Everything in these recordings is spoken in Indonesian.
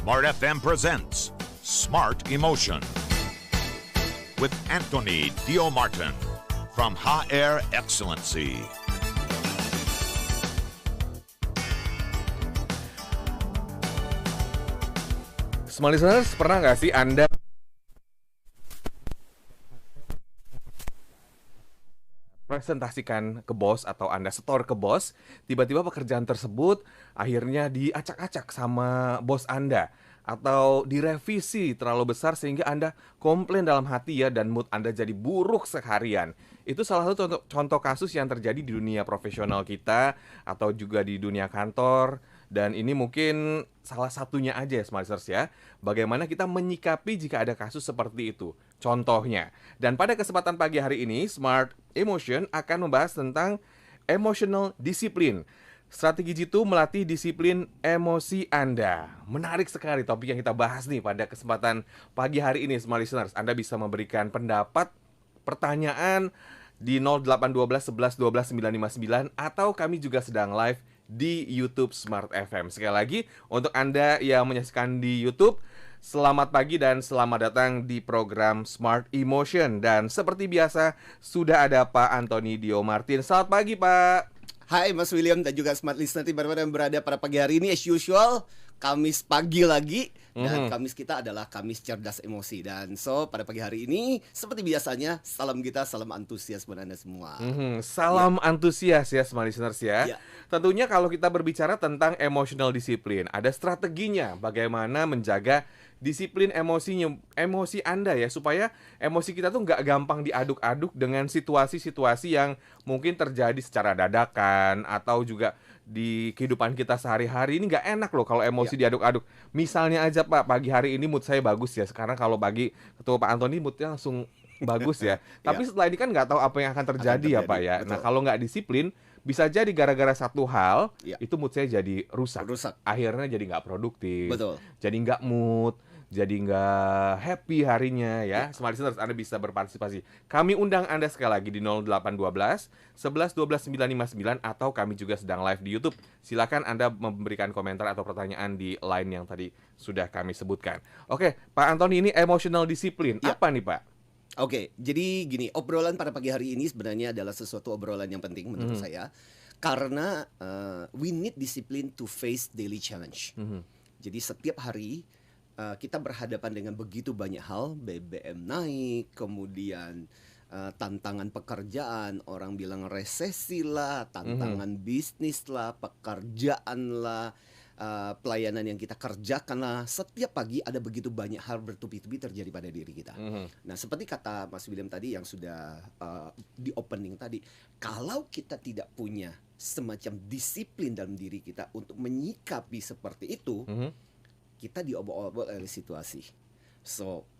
Smart FM presents Smart Emotion with Anthony Dio Martin from HR Excellency. Smart listeners, pernah nggak sih Anda presentasikan ke bos atau Anda setor ke bos, tiba-tiba pekerjaan tersebut akhirnya diacak-acak sama bos Anda atau direvisi terlalu besar sehingga Anda komplain dalam hati ya, dan mood Anda jadi buruk seharian. Itu salah satu contoh kasus yang terjadi di dunia profesional kita atau juga di dunia kantor. Dan ini mungkin salah satunya aja ya, Smart listeners ya, bagaimana kita menyikapi jika ada kasus seperti itu. Contohnya. Dan pada kesempatan pagi hari ini, Smart Emotion akan membahas tentang emotional discipline. Strategi jitu melatih disiplin emosi Anda. Menarik sekali topik yang kita bahas nih pada kesempatan pagi hari ini, Smart listeners. Anda bisa memberikan pendapat, pertanyaan di 0812 11 12 959 atau kami juga sedang live di YouTube Smart FM. Sekali lagi, untuk Anda yang menyaksikan di YouTube, selamat pagi dan selamat datang di program Smart Emotion. Dan seperti biasa, sudah ada Pak Anthony Dio Martin. Selamat pagi, Pak. Hai Mas William dan juga Smart Listener dimana-mana yang berada pada pagi hari ini. As usual, Kamis pagi lagi. Dan Kamis kita adalah Kamis Cerdas Emosi. Dan pada pagi hari ini, seperti biasanya, salam kita, salam antusias buat Anda semua. Salam antusias ya, Smart listeners ya. Ya. Tentunya kalau kita berbicara tentang emotional discipline, ada strateginya bagaimana menjaga disiplin emosi Anda ya, supaya emosi kita tuh nggak gampang diaduk-aduk dengan situasi-situasi yang mungkin terjadi secara dadakan atau juga di kehidupan kita sehari-hari. Ini nggak enak loh kalau emosi diaduk-aduk. Misalnya aja Pak, pagi hari ini mood saya bagus ya. Sekarang kalau pagi ketemu Pak Anthony moodnya langsung bagus ya. Tapi setelah ini kan nggak tahu apa yang akan terjadi ya Pak ya. Betul. Nah kalau nggak disiplin, bisa jadi gara-gara satu hal itu mood saya jadi rusak. Akhirnya jadi nggak produktif. Betul. Jadi nggak mood, jadi nggak happy harinya ya. Smart listeners, Anda bisa berpartisipasi. Kami undang Anda sekali lagi di 0812 11 12 959 atau kami juga sedang live di YouTube. Silakan Anda memberikan komentar atau pertanyaan di line yang tadi sudah kami sebutkan. Oke, Pak Anthony, ini emotional discipline. Apa nih Pak? Oke, jadi gini, obrolan pada pagi hari ini sebenarnya adalah sesuatu obrolan yang penting menurut saya. Karena we need discipline to face daily challenge. Jadi setiap hari kita berhadapan dengan begitu banyak hal, BBM naik, kemudian tantangan pekerjaan, orang bilang resesi lah, tantangan bisnis lah, pekerjaan lah, pelayanan yang kita kerjakan lah. Setiap pagi ada begitu banyak hal bertubi-tubi terjadi pada diri kita. Nah, seperti kata Mas William tadi yang sudah di opening tadi, kalau kita tidak punya semacam disiplin dalam diri kita untuk menyikapi seperti itu, kita diobok-obok oleh situasi.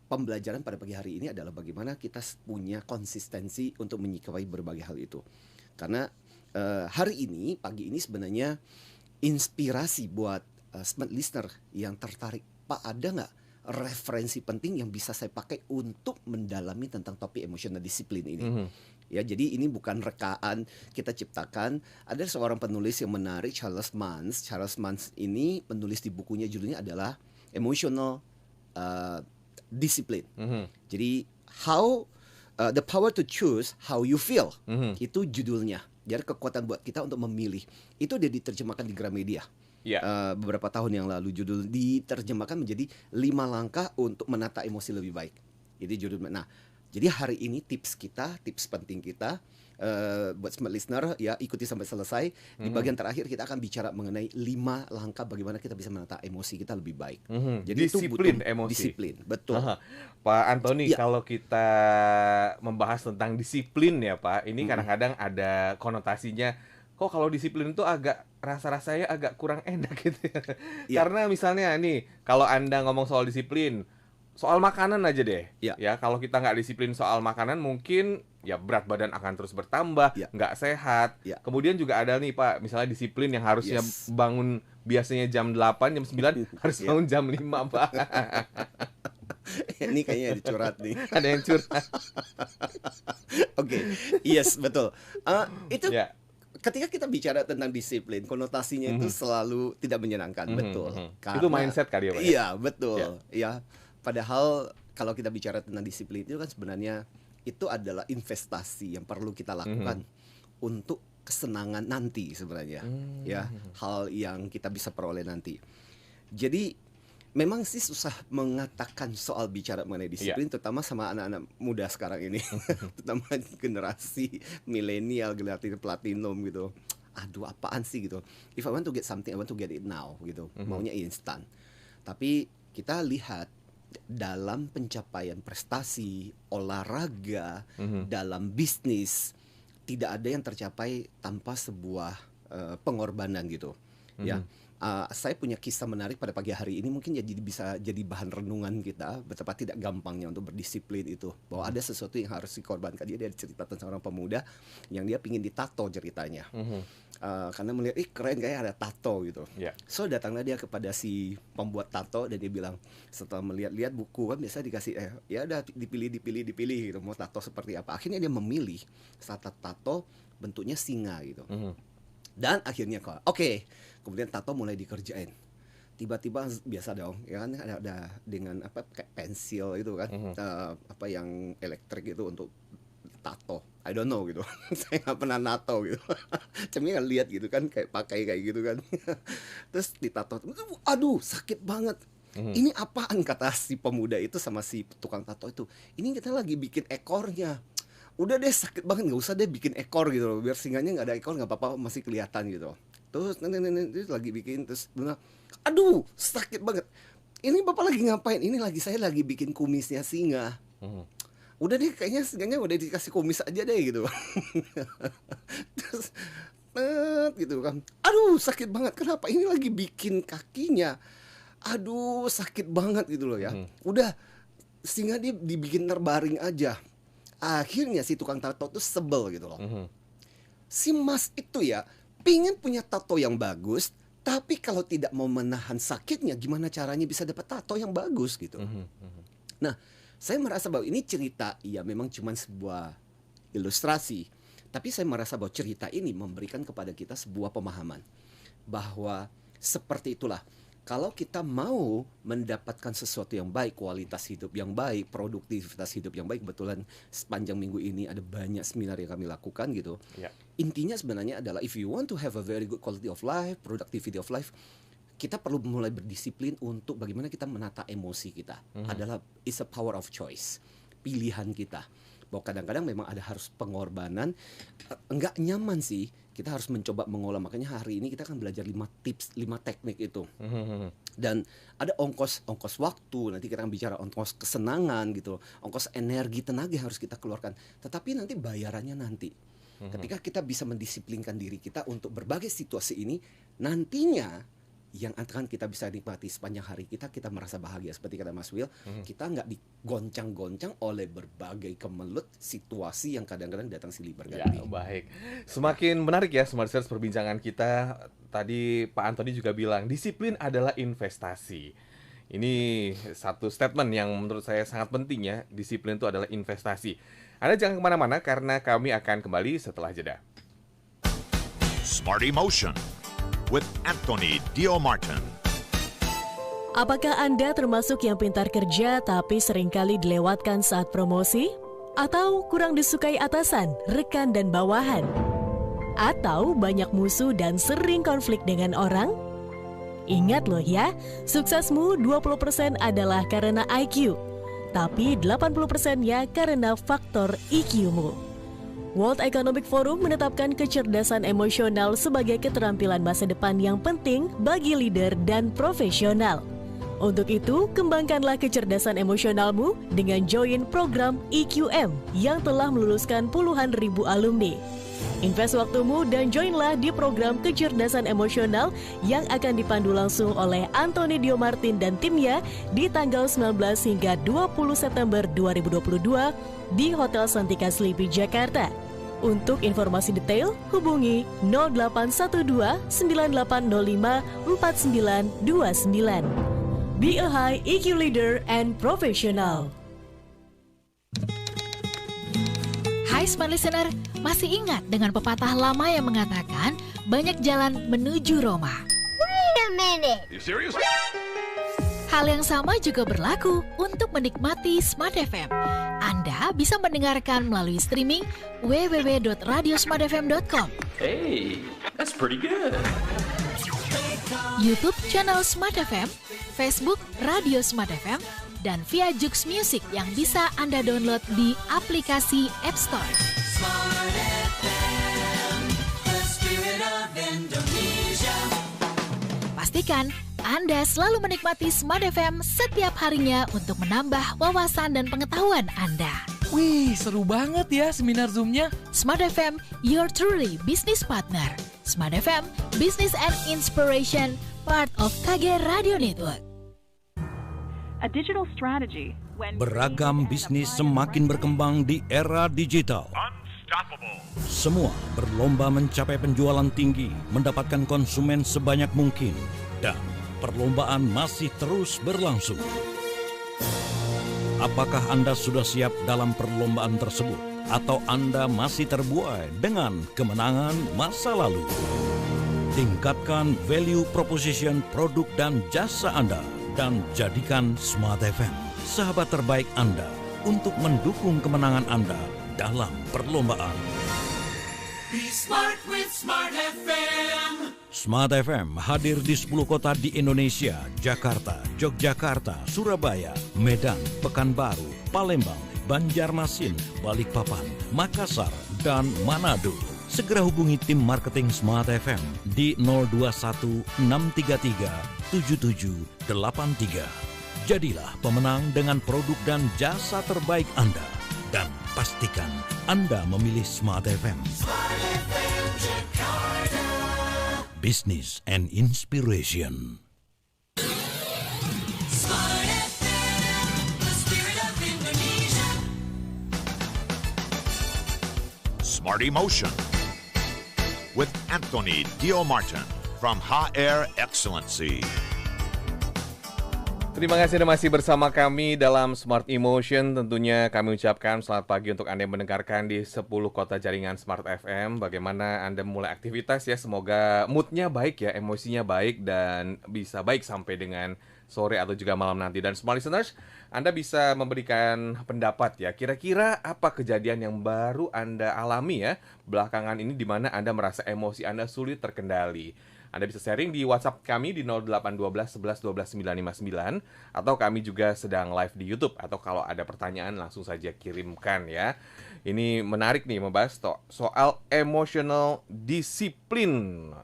Pembelajaran pada pagi hari ini adalah bagaimana kita punya konsistensi untuk menyikapi berbagai hal itu. Karena hari ini, pagi ini sebenarnya inspirasi buat smart listener yang tertarik. Pak, ada nggak referensi penting yang bisa saya pakai untuk mendalami tentang topik emotional discipline ini? Ya, jadi ini bukan rekaan kita ciptakan. Ada seorang penulis yang menarik, Charles Mans. Charles Mans ini penulis di bukunya, judulnya adalah Emotional Discipline. Jadi the power to choose how you feel. Itu judulnya. Jadi kekuatan buat kita untuk memilih. Itu dia diterjemahkan di Gramedia. Beberapa tahun yang lalu judul diterjemahkan menjadi 5 langkah untuk menata emosi lebih baik. Jadi judul. Nah, jadi hari ini tips penting kita buat smart listener ya, ikuti sampai selesai. Di bagian terakhir kita akan bicara mengenai 5 langkah bagaimana kita bisa menata emosi kita lebih baik. Jadi disiplin itu emosi. Disiplin, betul. Pak Anthony, kalau kita membahas tentang disiplin ya Pak, ini kadang-kadang ada konotasinya, kok kalau disiplin itu agak rasa-rasanya agak kurang enak gitu ya. Karena misalnya nih, kalau Anda ngomong soal disiplin, soal makanan aja deh, ya kalau kita nggak disiplin soal makanan mungkin ya berat badan akan terus bertambah, nggak sehat. Kemudian juga ada nih Pak, misalnya disiplin yang harusnya bangun biasanya jam 8, jam 9 harus bangun jam 5 Pak. Ini kayaknya ada curhat nih. Ada yang curhat. Oke, yes betul. Itu ketika kita bicara tentang disiplin, konotasinya itu selalu tidak menyenangkan, betul. Itu mindset kali ya, Pak? Iya, betul. Ya. Padahal kalau kita bicara tentang disiplin itu kan sebenarnya itu adalah investasi yang perlu kita lakukan untuk kesenangan nanti sebenarnya. Ya, hal yang kita bisa peroleh nanti. Jadi memang sih susah mengatakan soal bicara mengenai disiplin, terutama sama anak-anak muda sekarang ini, terutama generasi milenial, generasi platinum gitu. Aduh, apaan sih gitu? If I want to get something, I want to get it now gitu. Maunya instan. Tapi kita lihat dalam pencapaian prestasi, olahraga, dalam bisnis, tidak ada yang tercapai tanpa sebuah pengorbanan gitu. Ya. Saya punya kisah menarik pada pagi hari ini, mungkin bisa jadi bahan renungan kita betapa tidak gampangnya untuk berdisiplin itu, bahwa ada sesuatu yang harus dikorbankan. Dia cerita tentang seorang pemuda yang dia pingin ditato ceritanya, karena melihat keren kayak ada tato gitu. So datanglah dia kepada si pembuat tato dan dia bilang, setelah melihat-lihat buku kan biasa dikasih ya udah dipilih gitu, mau tato seperti apa. Akhirnya dia memilih satu tato bentuknya singa gitu. Dan akhirnya oke, kemudian tato mulai dikerjain. Tiba-tiba biasa dong, ya kan ada dengan kayak pensil itu kan, apa yang elektrik itu untuk tato. I don't know gitu. Saya nggak pernah nato gitu. Cuma kan lihat gitu kan, kayak pakai kayak gitu kan. Terus ditato, aduh sakit banget. Ini apaan, kata si pemuda itu sama si tukang tato itu. Ini kita lagi bikin ekornya. Udah deh sakit banget, nggak usah deh bikin ekor gitu loh, biar singanya nggak ada ekor, nggak apa-apa, masih kelihatan gitu. Terus nanti lagi bikin, terus benar, aduh sakit banget. Ini bapak lagi ngapain? Ini saya lagi bikin kumisnya singa. Udah deh, kayaknya singanya udah dikasih kumis aja deh gitu. Terus gitu kan, aduh sakit banget. Kenapa? Ini lagi bikin kakinya. Aduh sakit banget gitu loh ya. Udah, singa dia dibikin terbaring aja. Akhirnya si tukang tato tuh sebel gitu loh. Si mas itu ya pingin punya tato yang bagus, tapi kalau tidak mau menahan sakitnya, gimana caranya bisa dapat tato yang bagus gitu. Nah, saya merasa bahwa ini cerita ya memang cuma sebuah ilustrasi, tapi saya merasa bahwa cerita ini memberikan kepada kita sebuah pemahaman bahwa seperti itulah. Kalau kita mau mendapatkan sesuatu yang baik, kualitas hidup yang baik, produktivitas hidup yang baik, kebetulan sepanjang minggu ini ada banyak seminar yang kami lakukan gitu. Intinya sebenarnya adalah if you want to have a very good quality of life, productivity of life, kita perlu mulai berdisiplin untuk bagaimana kita menata emosi kita. Adalah is a power of choice, pilihan kita. Bahwa kadang-kadang memang ada harus pengorbanan, enggak nyaman sih. Kita harus mencoba mengolah. Makanya hari ini kita akan belajar 5 tips, 5 teknik itu. Dan ada ongkos waktu, nanti kita akan bicara ongkos kesenangan gitu, ongkos energi, tenaga yang harus kita keluarkan. Tetapi nanti bayarannya nanti. Ketika kita bisa mendisiplinkan diri kita untuk berbagai situasi ini, nantinya yang akan kita bisa nikmati sepanjang hari kita merasa bahagia. Seperti kata Mas Will, kita nggak digoncang-goncang oleh berbagai kemelut situasi yang kadang-kadang datang silih berganti. Ya, baik. Semakin menarik ya Smart Search perbincangan kita. Tadi Pak Antoni juga bilang disiplin adalah investasi. Ini satu statement yang menurut saya sangat penting ya. Disiplin itu adalah investasi. Anda jangan kemana-mana karena kami akan kembali setelah jeda. Smart Emotion with Anthony Dio Martin. Apakah Anda termasuk yang pintar kerja tapi seringkali dilewatkan saat promosi? Atau kurang disukai atasan, rekan dan bawahan? Atau banyak musuh dan sering konflik dengan orang? Ingat loh ya, suksesmu 20% adalah karena IQ, tapi 80%-nya karena faktor EQ-mu. World Economic Forum menetapkan kecerdasan emosional sebagai keterampilan masa depan yang penting bagi leader dan profesional. Untuk itu, kembangkanlah kecerdasan emosionalmu dengan join program EQM yang telah meluluskan puluhan ribu alumni. Invest waktumu dan joinlah di program kecerdasan emosional yang akan dipandu langsung oleh Anthony Dio Martin dan timnya di tanggal 19 hingga 20 September 2022 di Hotel Santika Sleepy, Jakarta. Untuk informasi detail, hubungi 0812 9805 4929. Be a high EQ leader and professional. Hai Smart Listener, masih ingat dengan pepatah lama yang mengatakan banyak jalan menuju Roma? Wait a minute. You serious? Hal yang sama juga berlaku untuk menikmati Smart FM. Anda bisa mendengarkan melalui streaming www.radiosmartfm.com, Hey, that's pretty good. YouTube channel Smart FM, Facebook Radio Smart FM, dan via Joox Music yang bisa Anda download di aplikasi App Store. Pastikan Anda selalu menikmati Smart FM setiap harinya untuk menambah wawasan dan pengetahuan Anda. Wih, seru banget ya seminar Zoom-nya. Smart FM, your truly business partner. Smart FM, Business and Inspiration, part of KG Radio Network. A digital strategy when Beragam bisnis semakin berkembang di era digital. Semua berlomba mencapai penjualan tinggi, mendapatkan konsumen sebanyak mungkin, dan perlombaan masih terus berlangsung. Apakah Anda sudah siap dalam perlombaan tersebut? Atau Anda masih terbuai dengan kemenangan masa lalu? Tingkatkan value proposition produk dan jasa Anda dan jadikan Smart FM sahabat terbaik Anda untuk mendukung kemenangan Anda dalam perlombaan. Be smart with Smart FM. Smart FM hadir di 10 kota di Indonesia: Jakarta, Yogyakarta, Surabaya, Medan, Pekanbaru, Palembang, Banjarmasin, Balikpapan, Makassar, dan Manado. Segera hubungi tim marketing Smart FM di 021 633 7783. Jadilah pemenang dengan produk dan jasa terbaik Anda. Dan pastikan Anda memilih Smart FM. Smart FM Jakarta. Business and Inspiration. Smart FM, the spirit of Indonesia. Smart Emotion with Anthony Dio Martin from HR Excellency. Terima kasih Anda masih bersama kami dalam Smart Emotion. Tentunya kami ucapkan selamat pagi untuk Anda yang mendengarkan di 10 kota jaringan Smart FM. Bagaimana Anda mulai aktivitas ya, semoga moodnya baik ya, emosinya baik, dan bisa baik sampai dengan sore atau juga malam nanti. Dan Smart Listeners, Anda bisa memberikan pendapat ya, kira-kira apa kejadian yang baru Anda alami ya belakangan ini di mana Anda merasa emosi Anda sulit terkendali. Anda bisa sharing di WhatsApp kami di 0812 11 12 959, atau kami juga sedang live di YouTube, atau kalau ada pertanyaan langsung saja kirimkan ya. Ini menarik nih membahas soal emotional discipline,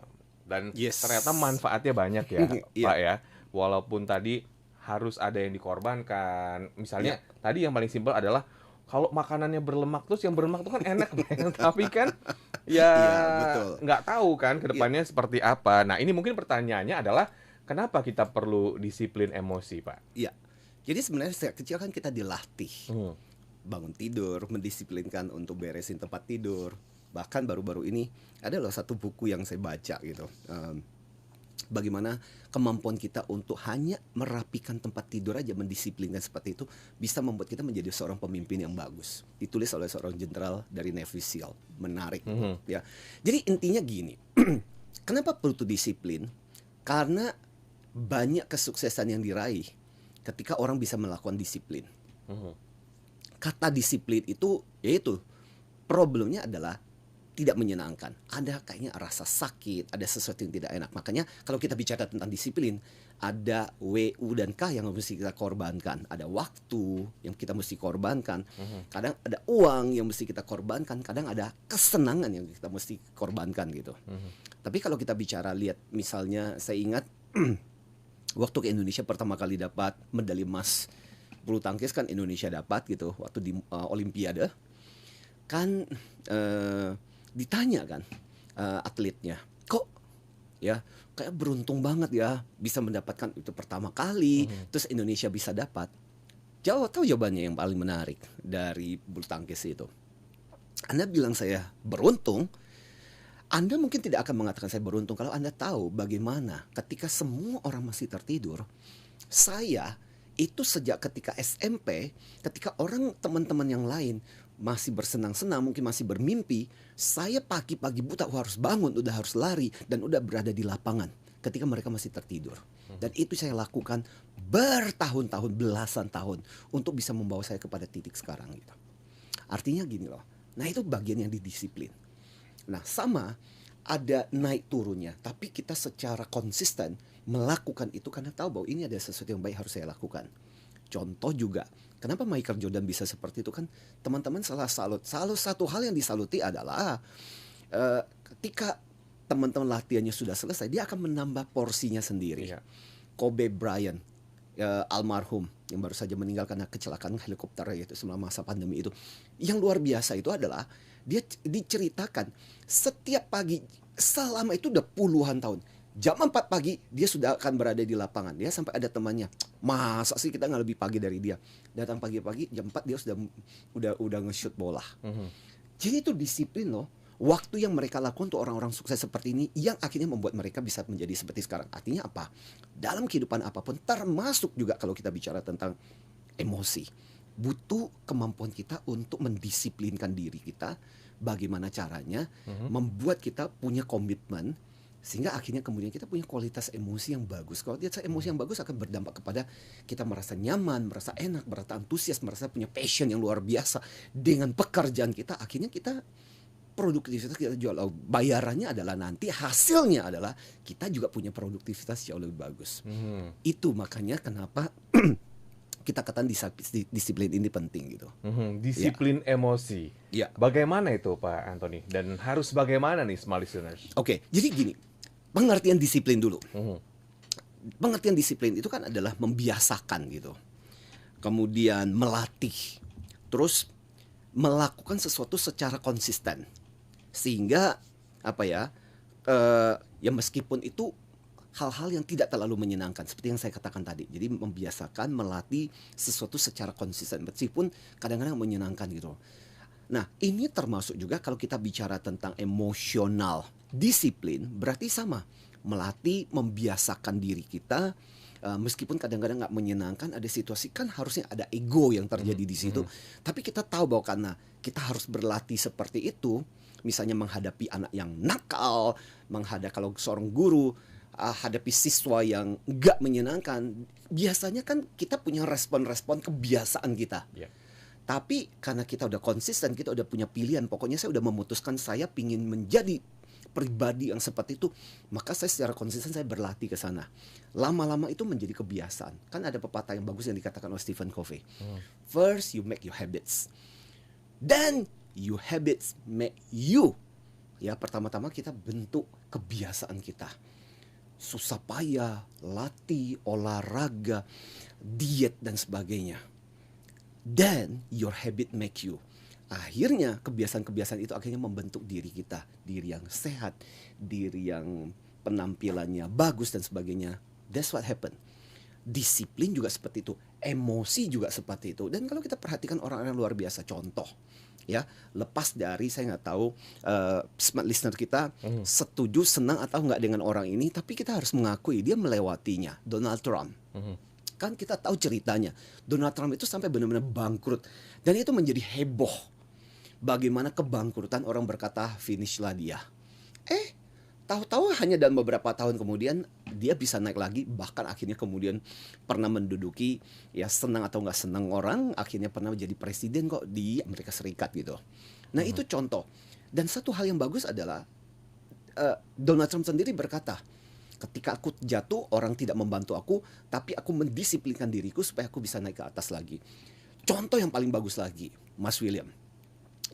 dan ternyata manfaatnya banyak ya Pak ya. Walaupun tadi harus ada yang dikorbankan. Misalnya tadi yang paling simpel adalah kalau makanannya berlemak, terus yang berlemak itu kan enak tapi kan ya nggak tahu kan ke depannya seperti apa. Nah ini mungkin pertanyaannya adalah kenapa kita perlu disiplin emosi, Pak? Iya, jadi sebenarnya sejak kecil kan kita dilatih bangun tidur, mendisiplinkan untuk beresin tempat tidur. Bahkan baru-baru ini ada loh satu buku yang saya baca gitu, bagaimana kemampuan kita untuk hanya merapikan tempat tidur aja, mendisiplinkan seperti itu, bisa membuat kita menjadi seorang pemimpin yang bagus. Ditulis oleh seorang jenderal dari Navy SEAL. Menarik ya. Jadi intinya gini, kenapa perlu disiplin? Karena banyak kesuksesan yang diraih ketika orang bisa melakukan disiplin. Kata disiplin itu, yaitu problemnya adalah tidak menyenangkan. Ada kayaknya rasa sakit, ada sesuatu yang tidak enak. Makanya kalau kita bicara tentang disiplin, ada W, U, dan K yang mesti kita korbankan. Ada waktu yang kita mesti korbankan. Kadang ada uang yang mesti kita korbankan. Kadang ada kesenangan yang kita mesti korbankan gitu. Tapi kalau kita bicara, lihat misalnya saya ingat waktu ke Indonesia pertama kali dapat medali emas bulu tangkis kan Indonesia dapat gitu waktu di Olimpiade. Kan ditanya kan atletnya, kok ya kayak beruntung banget ya bisa mendapatkan itu pertama kali, terus Indonesia bisa dapat. Tahu jawabannya yang paling menarik dari bulu tangkis itu? Anda bilang saya beruntung, Anda mungkin tidak akan mengatakan saya beruntung kalau Anda tahu bagaimana ketika semua orang masih tertidur, saya itu sejak ketika SMP, ketika orang teman-teman yang lain masih bersenang-senang, mungkin masih bermimpi, saya pagi-pagi buta harus bangun, udah harus lari, dan udah berada di lapangan ketika mereka masih tertidur. Dan itu saya lakukan bertahun-tahun, belasan tahun untuk bisa membawa saya kepada titik sekarang gitu. Artinya gini loh. Nah, itu bagian yang didisiplin. Nah, sama ada naik turunnya, tapi kita secara konsisten melakukan itu karena tahu bahwa ini ada sesuatu yang baik harus saya lakukan. Contoh juga, kenapa Michael Jordan bisa seperti itu kan? Teman-teman salah satu hal yang disaluti adalah ketika teman-teman latihannya sudah selesai, dia akan menambah porsinya sendiri. Iya. Kobe Bryant, almarhum yang baru saja meninggal karena kecelakaan helikopter itu selama masa pandemi itu, yang luar biasa itu adalah dia diceritakan setiap pagi selama itu udah puluhan tahun, jam 4 pagi dia sudah akan berada di lapangan. Dia sampai ada temannya, masa sih kita nggak lebih pagi dari dia? Datang pagi-pagi jam 4 dia udah nge-shoot bola. Jadi itu disiplin loh. Waktu yang mereka lakukan untuk orang-orang sukses seperti ini yang akhirnya membuat mereka bisa menjadi seperti sekarang. Artinya apa? Dalam kehidupan apapun, termasuk juga kalau kita bicara tentang emosi, butuh kemampuan kita untuk mendisiplinkan diri kita. Bagaimana caranya membuat kita punya komitmen sehingga akhirnya kemudian kita punya kualitas emosi yang bagus. Kalau kualitas emosi yang bagus akan berdampak kepada kita merasa nyaman, merasa enak, merasa antusias, merasa punya passion yang luar biasa dengan pekerjaan kita. Akhirnya kita produktivitas kita jual, bayarannya adalah nanti hasilnya adalah kita juga punya produktivitas jauh lebih bagus. Itu makanya kenapa kita katakan disiplin ini penting gitu. Disiplin emosi. Ya. Bagaimana itu Pak Anthony? Dan harus bagaimana nih smart listeners? Oke, jadi gini, pengertian disiplin dulu. Pengertian disiplin itu kan adalah membiasakan gitu. Kemudian melatih. Terus melakukan sesuatu secara konsisten. Sehingga ya meskipun itu hal-hal yang tidak terlalu menyenangkan seperti yang saya katakan tadi. Jadi membiasakan melatih sesuatu secara konsisten meskipun kadang-kadang menyenangkan gitu. Nah, ini termasuk juga kalau kita bicara tentang emosional disiplin, berarti sama. Melatih, membiasakan diri kita meskipun kadang-kadang nggak menyenangkan, ada situasi kan harusnya ada ego yang terjadi di situ. Tapi kita tahu bahwa karena kita harus berlatih seperti itu, misalnya menghadapi anak yang nakal, kalau seorang guru hadapi siswa yang nggak menyenangkan, biasanya kan kita punya respon-respon kebiasaan kita. Tapi karena kita udah konsisten, kita udah punya pilihan, pokoknya saya udah memutuskan saya pingin menjadi pribadi yang seperti itu, maka saya secara konsisten saya berlatih ke sana. Lama-lama itu menjadi kebiasaan. Kan ada pepatah yang bagus yang dikatakan oleh Stephen Covey. First you make your habits, then your habits make you. Ya, pertama-tama kita bentuk kebiasaan kita. Susah payah, latih, olahraga, diet dan sebagainya. Then your habit make you. Akhirnya kebiasaan-kebiasaan itu akhirnya membentuk diri kita, diri yang sehat, diri yang penampilannya bagus dan sebagainya. That's what happened. Disiplin juga seperti itu, emosi juga seperti itu. Dan kalau kita perhatikan orang-orang luar biasa, contoh ya, lepas dari saya nggak tahu smart listener kita setuju, senang atau nggak dengan orang ini, tapi kita harus mengakui dia melewatinya. Donald Trump. Kan kita tahu ceritanya. Donald Trump itu sampai benar-benar bangkrut dan itu menjadi heboh. Bagaimana kebangkrutan, orang berkata finishlah dia. Tahu-tahu hanya dalam beberapa tahun kemudian dia bisa naik lagi, bahkan akhirnya kemudian pernah menduduki, ya senang atau nggak senang orang, akhirnya pernah menjadi presiden kok di Amerika Serikat gitu. Nah itu contoh. Dan satu hal yang bagus adalah Donald Trump sendiri berkata, ketika aku jatuh orang tidak membantu aku, tapi aku mendisiplinkan diriku supaya aku bisa naik ke atas lagi. Contoh yang paling bagus lagi, Mas William.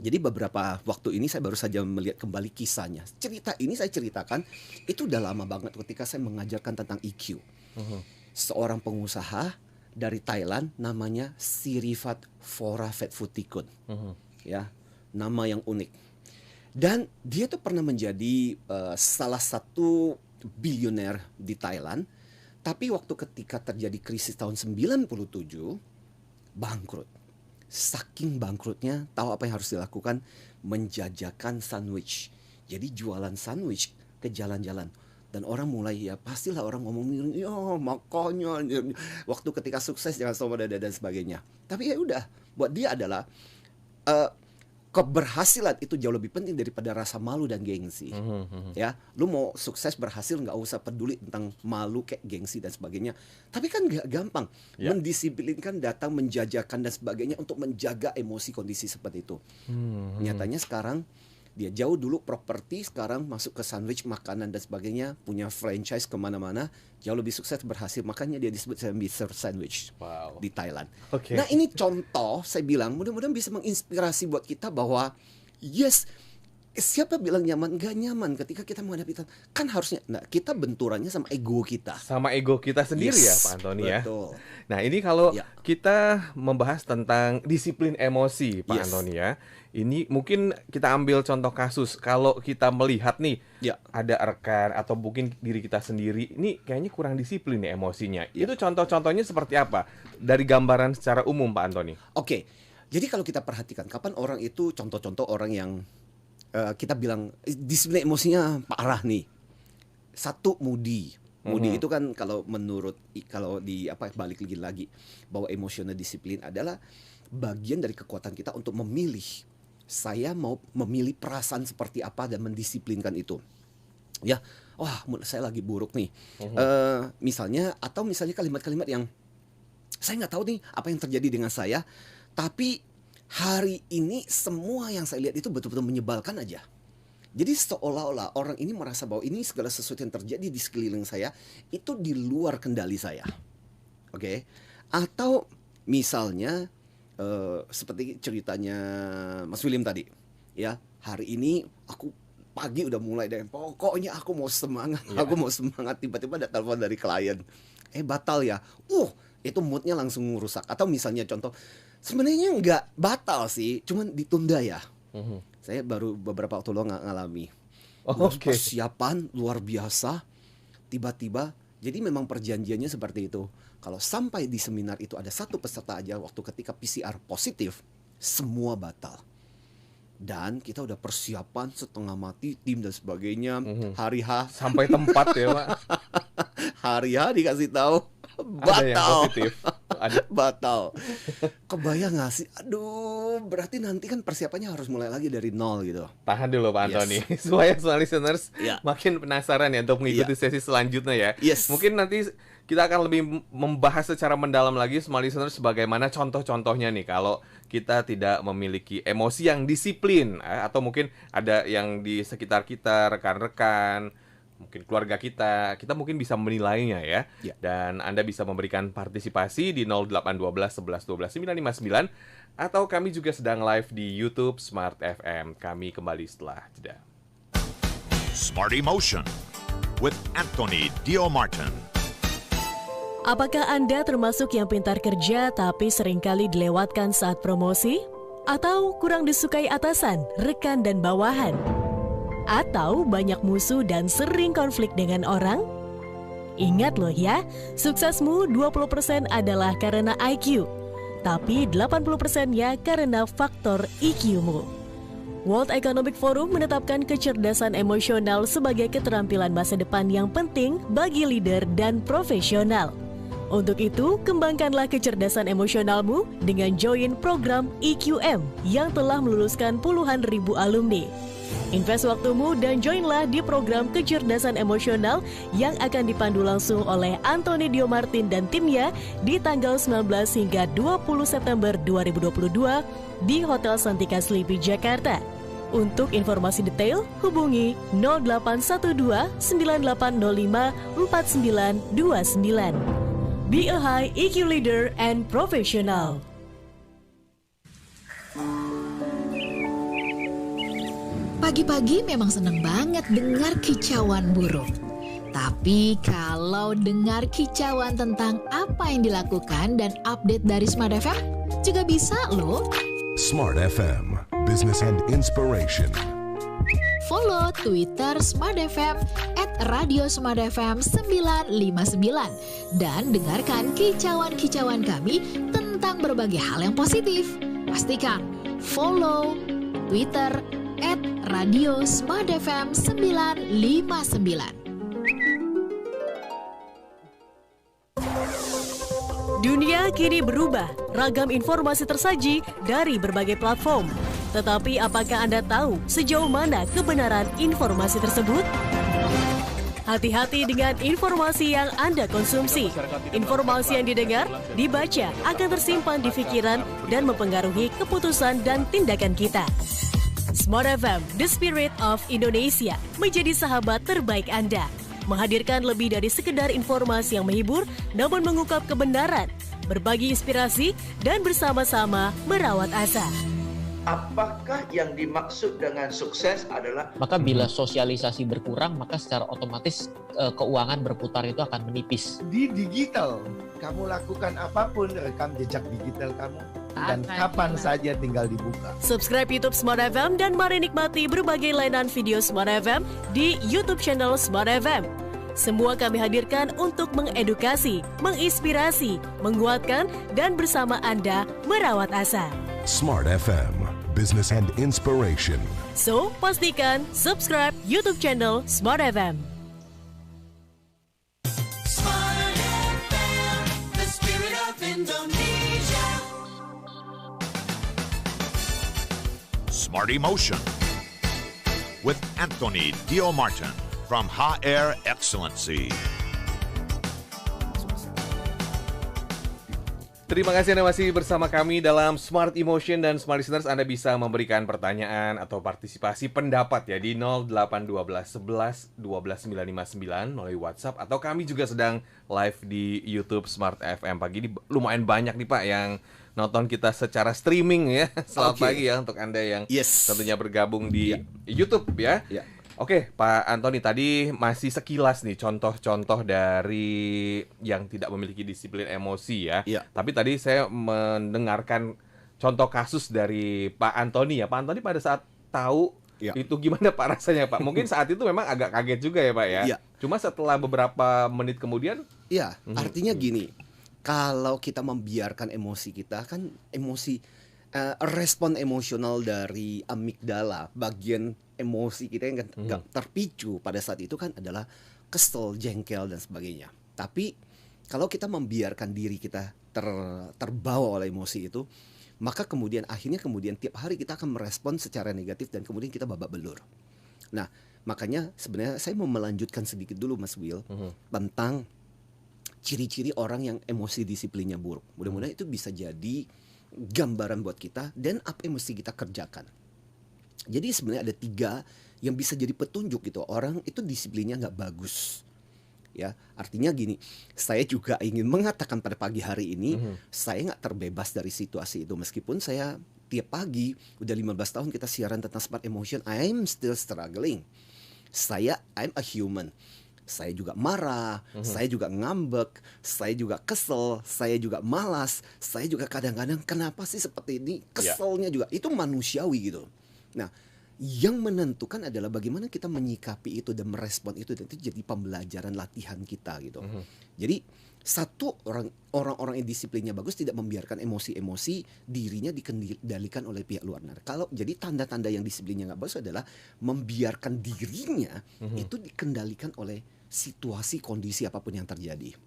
Jadi beberapa waktu ini saya baru saja melihat kembali kisahnya. Cerita ini saya ceritakan itu udah lama banget ketika saya mengajarkan tentang EQ. Seorang pengusaha dari Thailand namanya Sirifat Forafatfutikul. Ya, nama yang unik. Dan dia tuh pernah menjadi salah satu bilioner di Thailand. Tapi waktu ketika terjadi krisis tahun 97, bangkrut. Saking bangkrutnya, tahu apa yang harus dilakukan? Menjajakan sandwich. Jadi jualan sandwich ke jalan-jalan. Dan orang mulai, ya pastilah orang ngomong, ya makanya waktu ketika sukses jangan sombong dan sebagainya. Tapi ya udah, buat dia adalah keberhasilan itu jauh lebih penting daripada rasa malu dan gengsi. Ya, lu mau sukses berhasil nggak usah peduli tentang malu kayak gengsi dan sebagainya. Tapi kan nggak gampang mendisiplinkan, datang menjajakan dan sebagainya untuk menjaga emosi kondisi seperti itu. Nyatanya sekarang dia jauh dulu properti, sekarang masuk ke sandwich makanan dan sebagainya, punya franchise kemana-mana, jauh lebih sukses berhasil. Makanya dia disebut Mr. Sandwich di Thailand. Nah ini contoh, saya bilang mudah-mudahan bisa menginspirasi buat kita bahwa yes, siapa bilang nyaman? Gak nyaman ketika kita menghadapi itu. Kan harusnya, nah kita benturannya sama ego kita. Sama ego kita sendiri ya Pak Antoni ya. Betul. Nah ini kalau kita membahas tentang disiplin emosi Pak Antoni ya. Ini mungkin kita ambil contoh kasus. Kalau kita melihat nih ada rekan atau mungkin diri kita sendiri, ini kayaknya kurang disiplin nih emosinya. Itu contoh-contohnya seperti apa? Dari gambaran secara umum Pak Antoni. Oke, jadi kalau kita perhatikan kapan orang itu contoh-contoh orang yang kita bilang disiplin emosinya parah nih. Satu, moody. Moody itu kan kalau menurut balik lagi bahwa emotional disiplin adalah bagian dari kekuatan kita untuk memilih. Saya mau memilih perasaan seperti apa dan mendisiplinkan itu. Ya, wah, mood saya lagi buruk nih. Misalnya kalimat-kalimat yang saya nggak tahu nih apa yang terjadi dengan saya, tapi hari ini semua yang saya lihat itu betul-betul menyebalkan aja. Jadi seolah-olah orang ini merasa bahwa ini segala sesuatu yang terjadi di sekeliling saya itu di luar kendali saya. Oke? Atau misalnya seperti ceritanya Mas William tadi. Ya, hari ini aku pagi udah mulai dengan pokoknya aku mau semangat, tiba-tiba ada telepon dari klien. Batal ya. Itu moodnya langsung rusak. Atau misalnya contoh, sebenarnya nggak batal sih, cuman ditunda ya. Saya baru beberapa waktu lalu ngalami. Persiapan luar biasa, tiba-tiba. Jadi memang perjanjiannya seperti itu. Kalau sampai di seminar itu ada satu peserta aja waktu ketika PCR positif, semua batal. Dan kita udah persiapan setengah mati, tim dan sebagainya, hari H sampai tempat ya Pak. Hari H dikasih tahu batal. Ada yang positif. Batal. Kebayang gak sih? Aduh, berarti nanti kan persiapannya harus mulai lagi dari nol gitu. Tahan dulu Pak Antoni, supaya semua listeners makin penasaran ya untuk mengikuti sesi selanjutnya ya. Mungkin nanti kita akan lebih membahas secara mendalam lagi semua listeners bagaimana contoh-contohnya nih kalau kita tidak memiliki emosi yang disiplin, atau mungkin ada yang di sekitar kita, rekan-rekan, mungkin keluarga kita mungkin bisa menilainya ya. Dan Anda bisa memberikan partisipasi di 0812 11 12 959, atau kami juga sedang live di YouTube Smart FM. Kami kembali setelah jeda. Smart Emotion with Anthony Dio Martin. Apakah Anda termasuk yang pintar kerja tapi seringkali dilewatkan saat promosi? Atau kurang disukai atasan, rekan, dan bawahan? Atau banyak musuh dan sering konflik dengan orang? Ingat loh ya, suksesmu 20% adalah karena IQ, tapi 80%-nya karena faktor EQ-mu. World Economic Forum menetapkan kecerdasan emosional sebagai keterampilan masa depan yang penting bagi leader dan profesional. Untuk itu, kembangkanlah kecerdasan emosionalmu dengan join program EQM yang telah meluluskan puluhan ribu alumni. Invest waktumu dan joinlah di program kecerdasan emosional yang akan dipandu langsung oleh Anthony Dio Martin dan timnya di tanggal 19 hingga 20 September 2022 di Hotel Santika Sleepy, Jakarta. Untuk informasi detail, hubungi 0812 9805 4929. Be a high EQ leader and professional. Pagi-pagi memang seneng banget dengar kicauan burung. Tapi kalau dengar kicauan tentang apa yang dilakukan dan update dari Smart FM, juga bisa loh. Smart FM, Business and Inspiration. Follow Twitter Smart FM @radiosmartfm959 dan dengarkan kicauan-kicauan kami tentang berbagai hal yang positif. Pastikan follow Twitter @radiosmartfm959. Dunia kini berubah, ragam informasi tersaji dari berbagai platform. Tetapi apakah Anda tahu sejauh mana kebenaran informasi tersebut? Hati-hati dengan informasi yang Anda konsumsi. Informasi yang didengar, dibaca akan tersimpan di pikiran dan mempengaruhi keputusan dan tindakan kita. Smart FM, The Spirit of Indonesia, menjadi sahabat terbaik Anda. Menghadirkan lebih dari sekedar informasi yang menghibur, namun mengungkap kebenaran, berbagi inspirasi, dan bersama-sama merawat asa. Apakah yang dimaksud dengan sukses adalah maka bila sosialisasi berkurang, maka secara otomatis keuangan berputar itu akan menipis. Di digital, kamu lakukan apapun, rekam jejak digital kamu, dan kapan saja tinggal dibuka. Subscribe YouTube Smart FM dan mari nikmati berbagai layanan video Smart FM di YouTube channel Smart FM. Semua kami hadirkan untuk mengedukasi, menginspirasi, menguatkan, dan bersama Anda merawat asa. Smart FM, Business and Inspiration. So, pastikan subscribe YouTube channel Smart FM. Smart FM, the spirit of Indonesia. Smart Emotion with Anthony Dio Martin from HR Excellency. Terima kasih Anda masih bersama kami dalam Smart Emotion dan Smart Listeners. Anda bisa memberikan pertanyaan atau partisipasi pendapat ya di 0812 11 12 959 melalui WhatsApp, atau kami juga sedang live di YouTube Smart FM. Pagi ini lumayan banyak nih Pak yang nonton kita secara streaming ya. Selamat pagi ya untuk Anda yang tentunya bergabung di YouTube ya. Oke, Pak Antoni, tadi masih sekilas nih contoh-contoh dari yang tidak memiliki disiplin emosi ya. Tapi tadi saya mendengarkan contoh kasus dari Pak Antoni ya. Pak Antoni pada saat tahu itu gimana Pak rasanya Pak? Mungkin saat itu memang agak kaget juga ya Pak ya. Cuma setelah beberapa menit kemudian. Iya, artinya gini, kalau kita membiarkan emosi kita, kan emosi, respon emosional dari amigdala, bagian emosi kita yang nggak terpicu pada saat itu kan adalah kesel, jengkel, dan sebagainya. Tapi kalau kita membiarkan diri kita terbawa oleh emosi itu, maka kemudian tiap hari kita akan merespon secara negatif dan kemudian kita babak belur. Nah, makanya sebenarnya saya mau melanjutkan sedikit dulu Mas Will tentang ciri-ciri orang yang emosi disiplinnya buruk. Mudah-mudahan itu bisa jadi gambaran buat kita dan apa yang mesti kita kerjakan. Jadi sebenarnya ada 3 yang bisa jadi petunjuk gitu. Orang itu disiplinnya nggak bagus. Ya, artinya gini, saya juga ingin mengatakan pada pagi hari ini, saya nggak terbebas dari situasi itu. Meskipun saya tiap pagi, udah 15 tahun kita siaran tentang smart emotion, I'm still struggling. I'm a human. Saya juga marah, saya juga ngambek, saya juga kesel, saya juga malas, saya juga kadang-kadang kenapa sih seperti ini, keselnya juga. Itu manusiawi gitu. Nah, yang menentukan adalah bagaimana kita menyikapi itu dan merespon itu, dan itu jadi pembelajaran latihan kita gitu. Jadi orang-orang yang disiplinnya bagus tidak membiarkan emosi-emosi dirinya dikendalikan oleh pihak luar. Nah, jadi tanda-tanda yang disiplinnya nggak bagus adalah membiarkan dirinya itu dikendalikan oleh situasi kondisi apapun yang terjadi.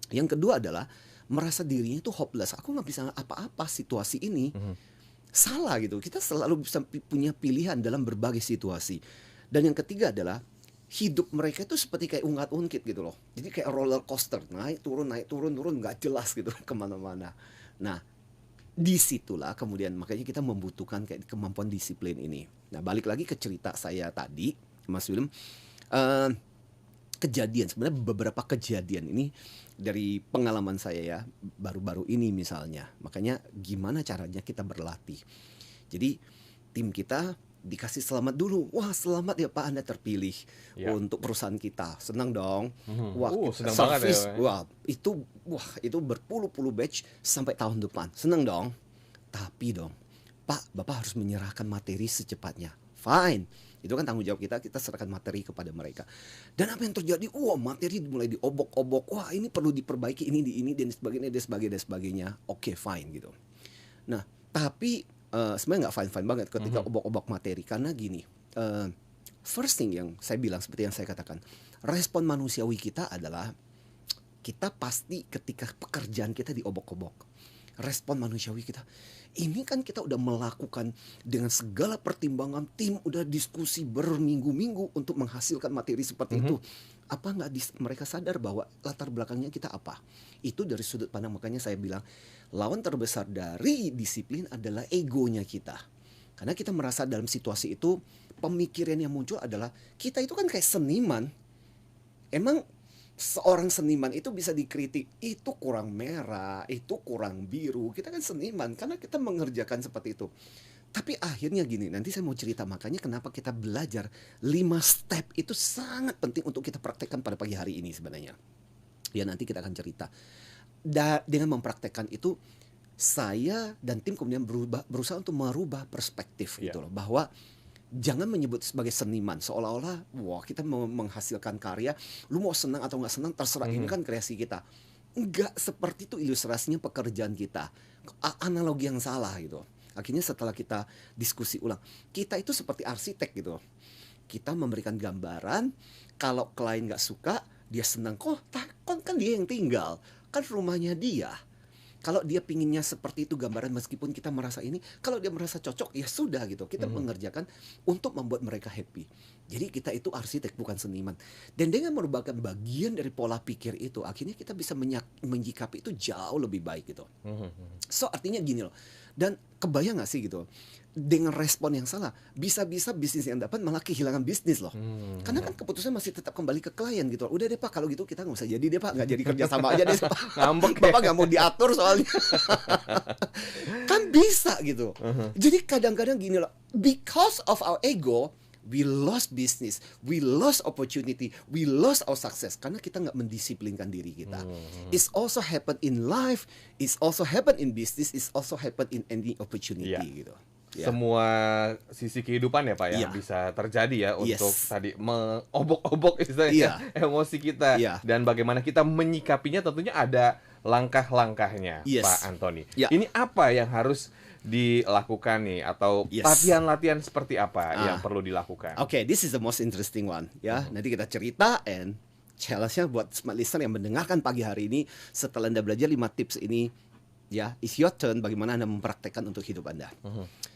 Yang kedua adalah merasa dirinya itu hopeless. Aku nggak bisa apa-apa situasi ini. Salah gitu. Kita selalu bisa punya pilihan dalam berbagai situasi. Dan yang ketiga adalah hidup mereka itu seperti kayak ungkat-ungkit gitu loh. Jadi kayak roller coaster, naik turun nggak jelas gitu kemana-mana. Nah, disitulah kemudian makanya kita membutuhkan kayak kemampuan disiplin ini. Nah, balik lagi ke cerita saya tadi, Mas Willem, sebenarnya beberapa kejadian ini dari pengalaman saya ya, baru-baru ini misalnya. Makanya gimana caranya kita berlatih. Jadi tim kita dikasih selamat dulu. Wah, selamat ya Pak, Anda terpilih untuk perusahaan kita. Senang dong. Wah, senang service, banget ya. itu berpuluh-puluh batch sampai tahun depan. Senang dong. Tapi dong, Pak, Bapak harus menyerahkan materi secepatnya. Fine. Itu kan tanggung jawab kita serahkan materi kepada mereka. Dan apa yang terjadi? Wah, materi mulai diobok-obok. Wah, ini perlu diperbaiki, ini dan sebagainya. Oke, fine gitu. Nah, tapi sebenarnya nggak fine banget ketika obok-obok materi, karena gini, first thing yang saya bilang seperti yang saya katakan, respon manusiawi kita adalah kita pasti ketika pekerjaan kita diobok-obok, respon manusiawi kita. Ini kan kita udah melakukan dengan segala pertimbangan, tim udah diskusi berminggu-minggu untuk menghasilkan materi seperti itu. Apa nggak mereka sadar bahwa latar belakangnya kita apa? Itu dari sudut pandang, makanya saya bilang lawan terbesar dari disiplin adalah egonya kita. Karena kita merasa dalam situasi itu pemikiran yang muncul adalah kita itu kan kayak seniman. Emang seorang seniman itu bisa dikritik, itu kurang merah, itu kurang biru. Kita kan seniman karena kita mengerjakan seperti itu. Tapi akhirnya gini, nanti saya mau cerita makanya kenapa kita belajar 5 step itu sangat penting untuk kita praktekkan pada pagi hari ini sebenarnya. Ya nanti kita akan cerita. Dengan mempraktekkan itu, saya dan tim kemudian berusaha untuk merubah perspektif gitu loh, bahwa jangan menyebut sebagai seniman seolah-olah wah kita mau menghasilkan karya, lu mau senang atau nggak senang terserah, ini kan kreasi kita. Enggak seperti itu ilustrasinya pekerjaan kita. Analogi yang salah gitu. Akhirnya setelah kita diskusi ulang, kita itu seperti arsitek gitu. Kita memberikan gambaran, kalau klien nggak suka, dia senang kok kan dia yang tinggal, kan rumahnya dia. Kalau dia pinginnya seperti itu gambaran, meskipun kita merasa ini, kalau dia merasa cocok ya sudah gitu. Kita mengerjakan untuk membuat mereka happy. Jadi kita itu arsitek bukan seniman. Dan dengan merupakan bagian dari pola pikir itu, akhirnya kita bisa menyikapi itu jauh lebih baik gitu. So artinya gini loh. Dan kebayang gak sih gitu, dengan respon yang salah, bisa-bisa bisnis yang dapat malah kehilangan bisnis loh. Karena kan keputusan masih tetap kembali ke klien gitu. Udah deh Pak, kalau gitu kita nggak usah jadi deh Pak, nggak jadi kerja sama aja deh Pak. Ngambek Bapak nggak mau diatur soalnya. Kan bisa gitu. Jadi kadang-kadang gini loh, because of our ego, we lost business, we lost opportunity, we lost our success karena kita nggak mendisiplinkan diri kita. It's also happen in life, it's also happen in business, it's also happen in any opportunity gitu. Semua sisi kehidupan ya Pak ya bisa terjadi ya untuk tadi mengobok-obok istilahnya emosi kita dan bagaimana kita menyikapinya, tentunya ada langkah-langkahnya Pak Anthony. Ini apa yang harus dilakukan nih, atau latihan-latihan seperti apa yang perlu dilakukan? Oke, this is the most interesting one ya. Nanti kita cerita, and challenge-nya buat smart listener yang mendengarkan pagi hari ini, setelah Anda belajar 5 tips ini ya, it's your turn bagaimana Anda mempraktekkan untuk hidup Anda.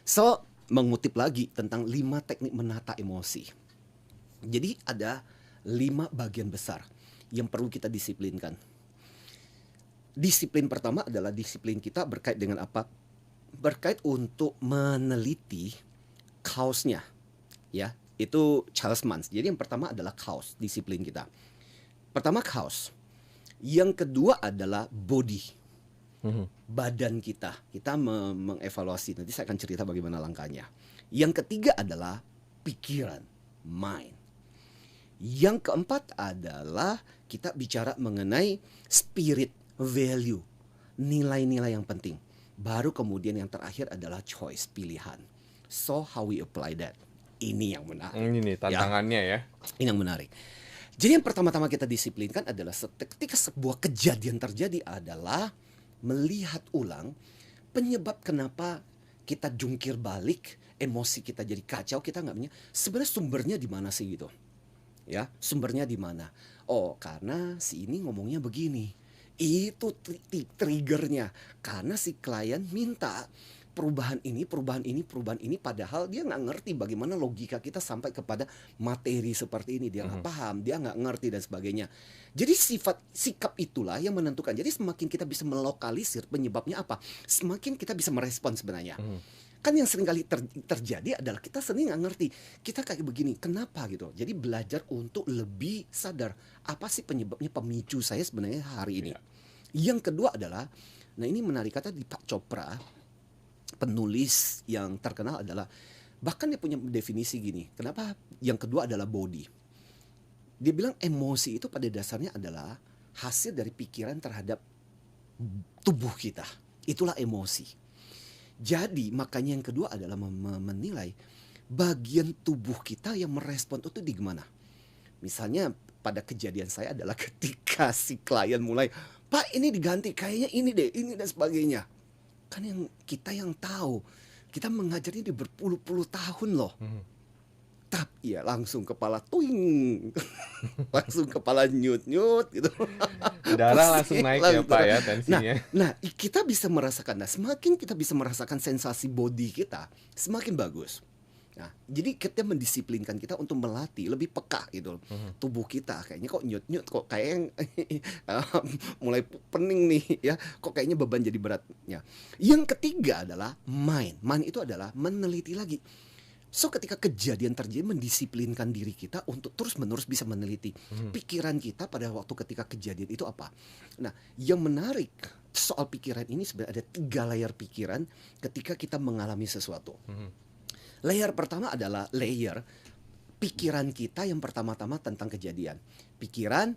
So, mengutip lagi tentang 5 teknik menata emosi. Jadi ada 5 bagian besar yang perlu kita disiplinkan. Disiplin pertama adalah disiplin kita berkait dengan apa? Berkait untuk meneliti kausnya, ya, itu Charles Mans. Jadi yang pertama adalah kaus, disiplin kita. Pertama kaus, yang kedua adalah body, badan kita. Kita mengevaluasi. Nanti saya akan cerita bagaimana langkahnya. Yang ketiga adalah pikiran, mind. Yang keempat adalah kita bicara mengenai spirit, value, nilai-nilai yang penting. Baru kemudian yang terakhir adalah choice, pilihan. So how we apply that? Ini yang menarik. Ini nih tantangannya ya. Ini yang menarik. Jadi yang pertama-tama kita disiplinkan adalah ketika sebuah kejadian terjadi adalah melihat ulang penyebab kenapa kita jungkir balik, emosi kita jadi kacau, kita nggak punya. Sebenarnya sumbernya di mana sih gitu? Ya, sumbernya di mana? Oh, karena si ini ngomongnya begini. Itu triggernya, karena si klien minta perubahan ini, padahal dia nggak ngerti bagaimana logika kita sampai kepada materi seperti ini. Dia nggak paham, dia nggak ngerti dan sebagainya. Jadi sikap itulah yang menentukan. Jadi semakin kita bisa melokalisir penyebabnya apa, semakin kita bisa merespon sebenarnya. Kan yang seringkali terjadi adalah kita sering nggak ngerti, kita kayak begini, kenapa gitu. Jadi belajar untuk lebih sadar, apa sih penyebabnya, pemicu saya sebenarnya hari ini. Yang kedua adalah, nah ini menarik, kata di Pak Chopra, penulis yang terkenal adalah, bahkan dia punya definisi gini, kenapa yang kedua adalah body. Dia bilang emosi itu pada dasarnya adalah hasil dari pikiran terhadap tubuh kita. Itulah emosi. Jadi makanya yang kedua adalah menilai bagian tubuh kita yang merespon itu di mana. Misalnya pada kejadian saya adalah ketika si klien mulai, Pak ini diganti, kayaknya ini deh, ini dan sebagainya. Kan kita yang tahu, kita mengajarnya di berpuluh-puluh tahun loh. Iya, langsung kepala tuing. Langsung kepala nyut-nyut gitu. Darah langsung naik ya Pak ya tensinya. Nah, kita bisa merasakan. Nah, semakin kita bisa merasakan sensasi body kita, semakin bagus. Nah, jadi kita mendisiplinkan kita untuk melatih lebih peka gitu. Tubuh kita kayaknya kok nyut-nyut, kok kayak yang mulai pening nih ya. Kok kayaknya beban jadi berat. Ya. Yang ketiga adalah mind. Mind itu adalah meneliti lagi. So ketika kejadian terjadi, mendisiplinkan diri kita untuk terus-menerus bisa meneliti pikiran kita pada waktu ketika kejadian itu apa. Nah, yang menarik soal pikiran ini sebenarnya ada 3 layer pikiran ketika kita mengalami sesuatu. Layer pertama adalah layer pikiran kita yang pertama-tama tentang kejadian. Pikiran,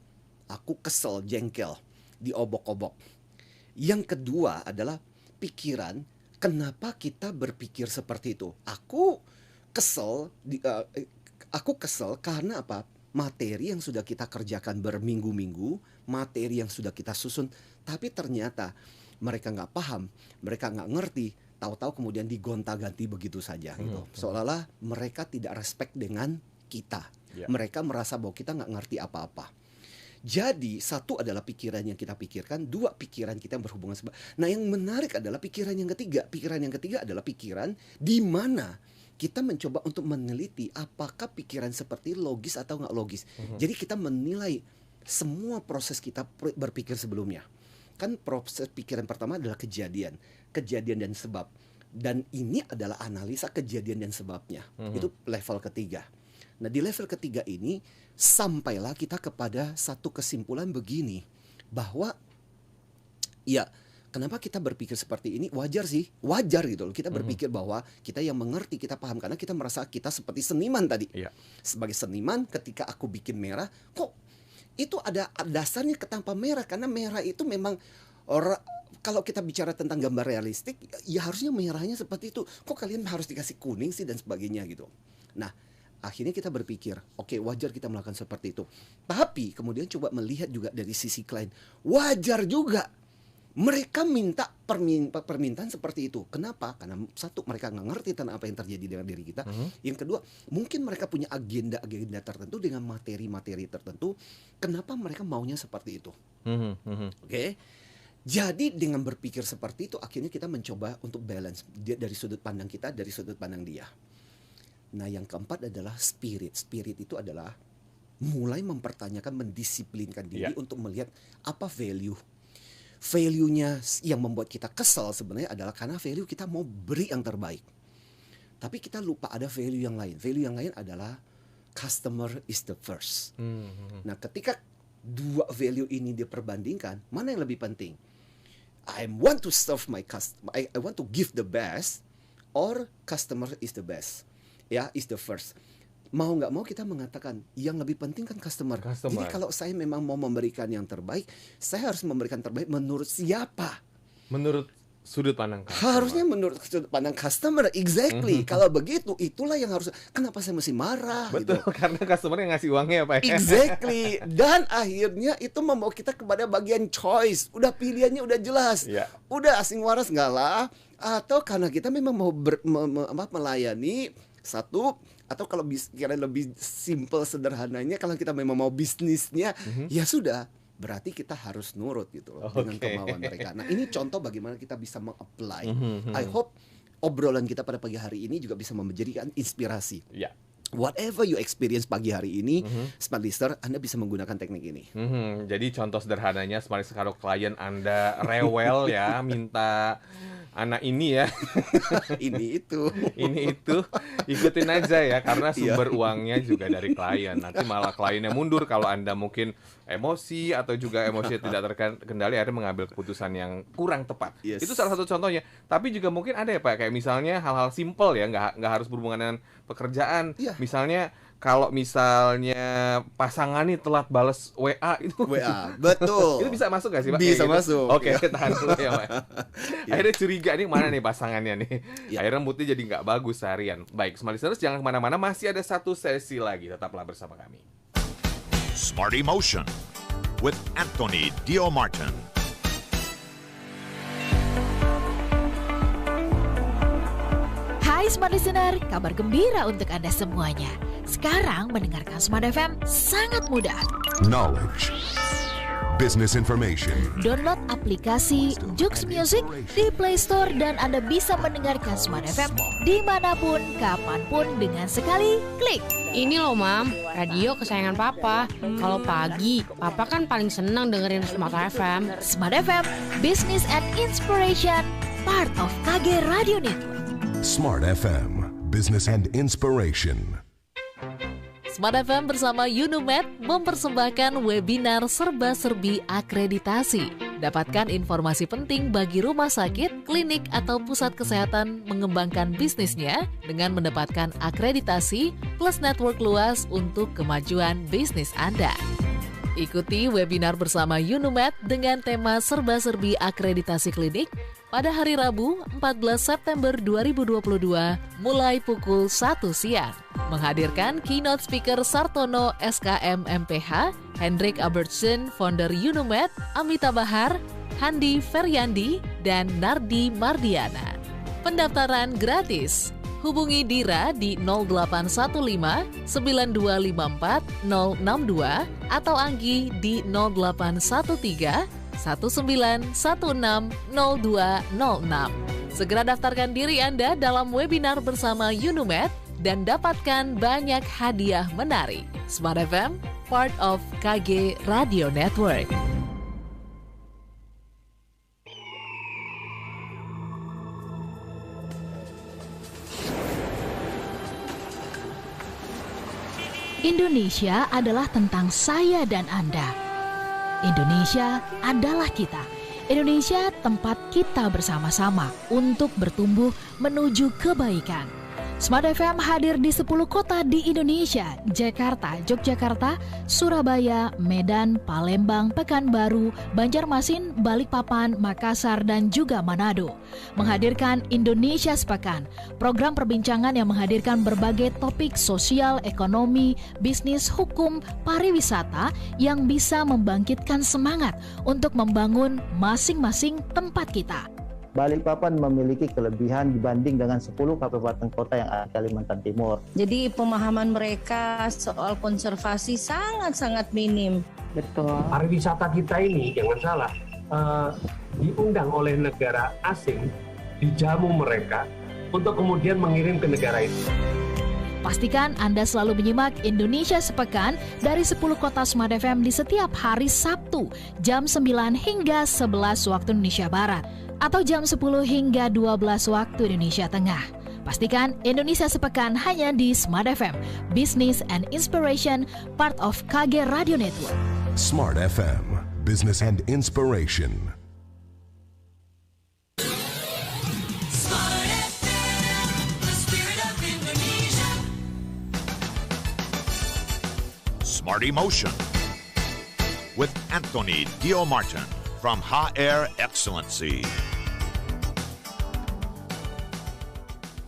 aku kesel, jengkel, diobok-obok. Yang kedua adalah pikiran, kenapa kita berpikir seperti itu. Aku kesel karena apa? Materi yang sudah kita kerjakan berminggu-minggu, materi yang sudah kita susun, tapi ternyata mereka nggak paham, mereka nggak ngerti. Tahu-tahu kemudian digonta-ganti begitu saja gitu. Seolah-olah mereka tidak respect dengan kita. Mereka merasa bahwa kita nggak ngerti apa-apa. Jadi 1 adalah pikiran yang kita pikirkan, 2 pikiran kita yang berhubungan sebab. Nah, yang menarik adalah pikiran yang ketiga. Pikiran yang ketiga adalah pikiran di mana kita mencoba untuk meneliti apakah pikiran seperti logis atau nggak logis. Jadi kita menilai semua proses kita berpikir sebelumnya. Kan proses pikiran pertama adalah kejadian dan sebab. Dan ini adalah analisa kejadian dan sebabnya. Itu level ketiga. Nah, di level ketiga ini sampailah kita kepada satu kesimpulan begini, bahwa ya kenapa kita berpikir seperti ini, wajar gitu loh. Kita berpikir bahwa kita yang mengerti, kita paham, karena kita merasa kita seperti seniman tadi. Sebagai seniman, ketika aku bikin merah, kok itu ada dasarnya tanpa merah, karena merah itu memang kalau kita bicara tentang gambar realistik, ya harusnya merahnya seperti itu. Kok kalian harus dikasih kuning sih dan sebagainya gitu. Nah, akhirnya kita berpikir, oke, wajar kita melakukan seperti itu. Tapi kemudian coba melihat juga dari sisi klien, wajar juga mereka minta permintaan seperti itu. Kenapa? Karena 1, mereka nggak ngerti tentang apa yang terjadi dengan diri kita. Yang kedua, mungkin mereka punya agenda tertentu dengan materi-materi tertentu. Kenapa mereka maunya seperti itu? Oke. Jadi dengan berpikir seperti itu, akhirnya kita mencoba untuk balance dari sudut pandang kita, dari sudut pandang dia. Nah, yang keempat adalah spirit. Spirit itu adalah mulai mempertanyakan, mendisiplinkan diri untuk melihat apa value-nya yang membuat kita kesal sebenarnya adalah karena value kita mau beri yang terbaik. Tapi kita lupa ada value yang lain. Value yang lain adalah customer is the first. Nah, ketika 2 value ini diperbandingkan, mana yang lebih penting? I want to serve my customer, I want to give the best, or customer is the best, is the first. Mau nggak mau kita mengatakan yang lebih penting kan customer. Jadi kalau saya memang mau memberikan yang terbaik, saya harus memberikan terbaik menurut siapa? Menurut sudut pandang customer. Harusnya menurut sudut pandang customer, exactly. Kalau begitu, itulah yang harus. Kenapa saya mesti marah? Betul, gitu. Karena customer yang ngasih uangnya Pak. Exactly. Dan akhirnya itu membawa kita kepada bagian choice. Udah pilihannya udah jelas. Udah asing waras nggak lah? Atau karena kita memang mau melayani satu, atau kalau kira lebih simple sederhananya, kalau kita memang mau bisnisnya, ya sudah. Berarti kita harus nurut gitu loh, dengan kemauan mereka. Nah, ini contoh bagaimana kita bisa meng-apply. I hope obrolan kita pada pagi hari ini juga bisa menjadikan inspirasi. Whatever you experience pagi hari ini, Smart Listener, Anda bisa menggunakan teknik ini. Jadi contoh sederhananya, Smart Listener, kalau klien Anda rewel ya, minta anak ini ya, ini itu, ikutin aja ya, karena sumber uangnya juga dari klien. Nanti malah kliennya mundur kalau Anda mungkin emosi atau juga emosi tidak terkendali, akhirnya mengambil keputusan yang kurang tepat. Itu salah satu contohnya. Tapi juga mungkin ada ya Pak, kayak misalnya hal-hal simple ya, nggak harus berhubungan dengan pekerjaan. Misalnya kalau misalnya pasangan nih telat balas WA itu. Betul. Itu bisa masuk gak sih Pak? Bisa masuk. Oke, tahan dulu ya Pak. Akhirnya curiga nih mana nih pasangannya nih. Akhirnya moodnya jadi nggak bagus seharian. Baik, Smart Listeners, jangan kemana-mana, masih ada satu sesi lagi. Tetaplah bersama kami. Smart Emotion with Anthony Dio Martin. Hai Smart Listener, kabar gembira untuk Anda semuanya. Sekarang mendengarkan Smart FM sangat mudah. Knowledge. Business information. Download aplikasi Jux Music di Play Store dan Anda bisa mendengarkan Smart FM dimanapun, kapanpun dengan sekali klik. Ini loh Mam, radio kesayangan Papa. Kalau pagi, Papa kan paling senang dengerin Smart FM. Smart FM, Business and Inspiration, part of KG Radio Network. Smart FM. Business and inspiration. Smart FM bersama Unumed mempersembahkan webinar serba-serbi akreditasi. Dapatkan informasi penting bagi rumah sakit, klinik, atau pusat kesehatan mengembangkan bisnisnya dengan mendapatkan akreditasi plus network luas untuk kemajuan bisnis Anda. Ikuti webinar bersama Unumed dengan tema serba-serbi akreditasi klinik pada hari Rabu 14 September 2022 mulai pukul 1 siang. Menghadirkan keynote speaker Sartono SKM MPH, Hendrik Albertson, founder Unumed, Amita Bahar, Handi Feryandi, dan Nardi Mardiana. Pendaftaran gratis. Hubungi Dira di 0815 9254 062 atau Anggi di 0813 19160206. Segera daftarkan diri Anda dalam webinar bersama Unumed dan dapatkan banyak hadiah menarik. Smart FM, part of KG Radio Network. Indonesia adalah tentang saya dan Anda. Indonesia adalah kita. Indonesia tempat kita bersama-sama untuk bertumbuh menuju kebaikan. Smart FM hadir di 10 kota di Indonesia: Jakarta, Yogyakarta, Surabaya, Medan, Palembang, Pekanbaru, Banjarmasin, Balikpapan, Makassar, dan juga Manado. Menghadirkan Indonesia Sepekan, program perbincangan yang menghadirkan berbagai topik sosial, ekonomi, bisnis, hukum, pariwisata yang bisa membangkitkan semangat untuk membangun masing-masing tempat kita. Balikpapan memiliki kelebihan dibanding dengan 10 kabupaten kota yang ada di Kalimantan Timur. Jadi pemahaman mereka soal konservasi sangat-sangat minim. Betul. Pariwisata kita ini, jangan salah, diundang oleh negara asing, dijamu mereka untuk kemudian mengirim ke negara itu. Pastikan Anda selalu menyimak Indonesia Sepekan dari 10 kota Smart FM di setiap hari Sabtu jam 9 hingga 11 waktu Indonesia Barat atau jam 10 hingga 12 waktu Indonesia Tengah. Pastikan Indonesia Sepekan hanya di Smart FM, Business and Inspiration, part of KG Radio Network. Smart FM. Business and inspiration. Smart Emotion with Anthony Dio Martin from HR Excellency.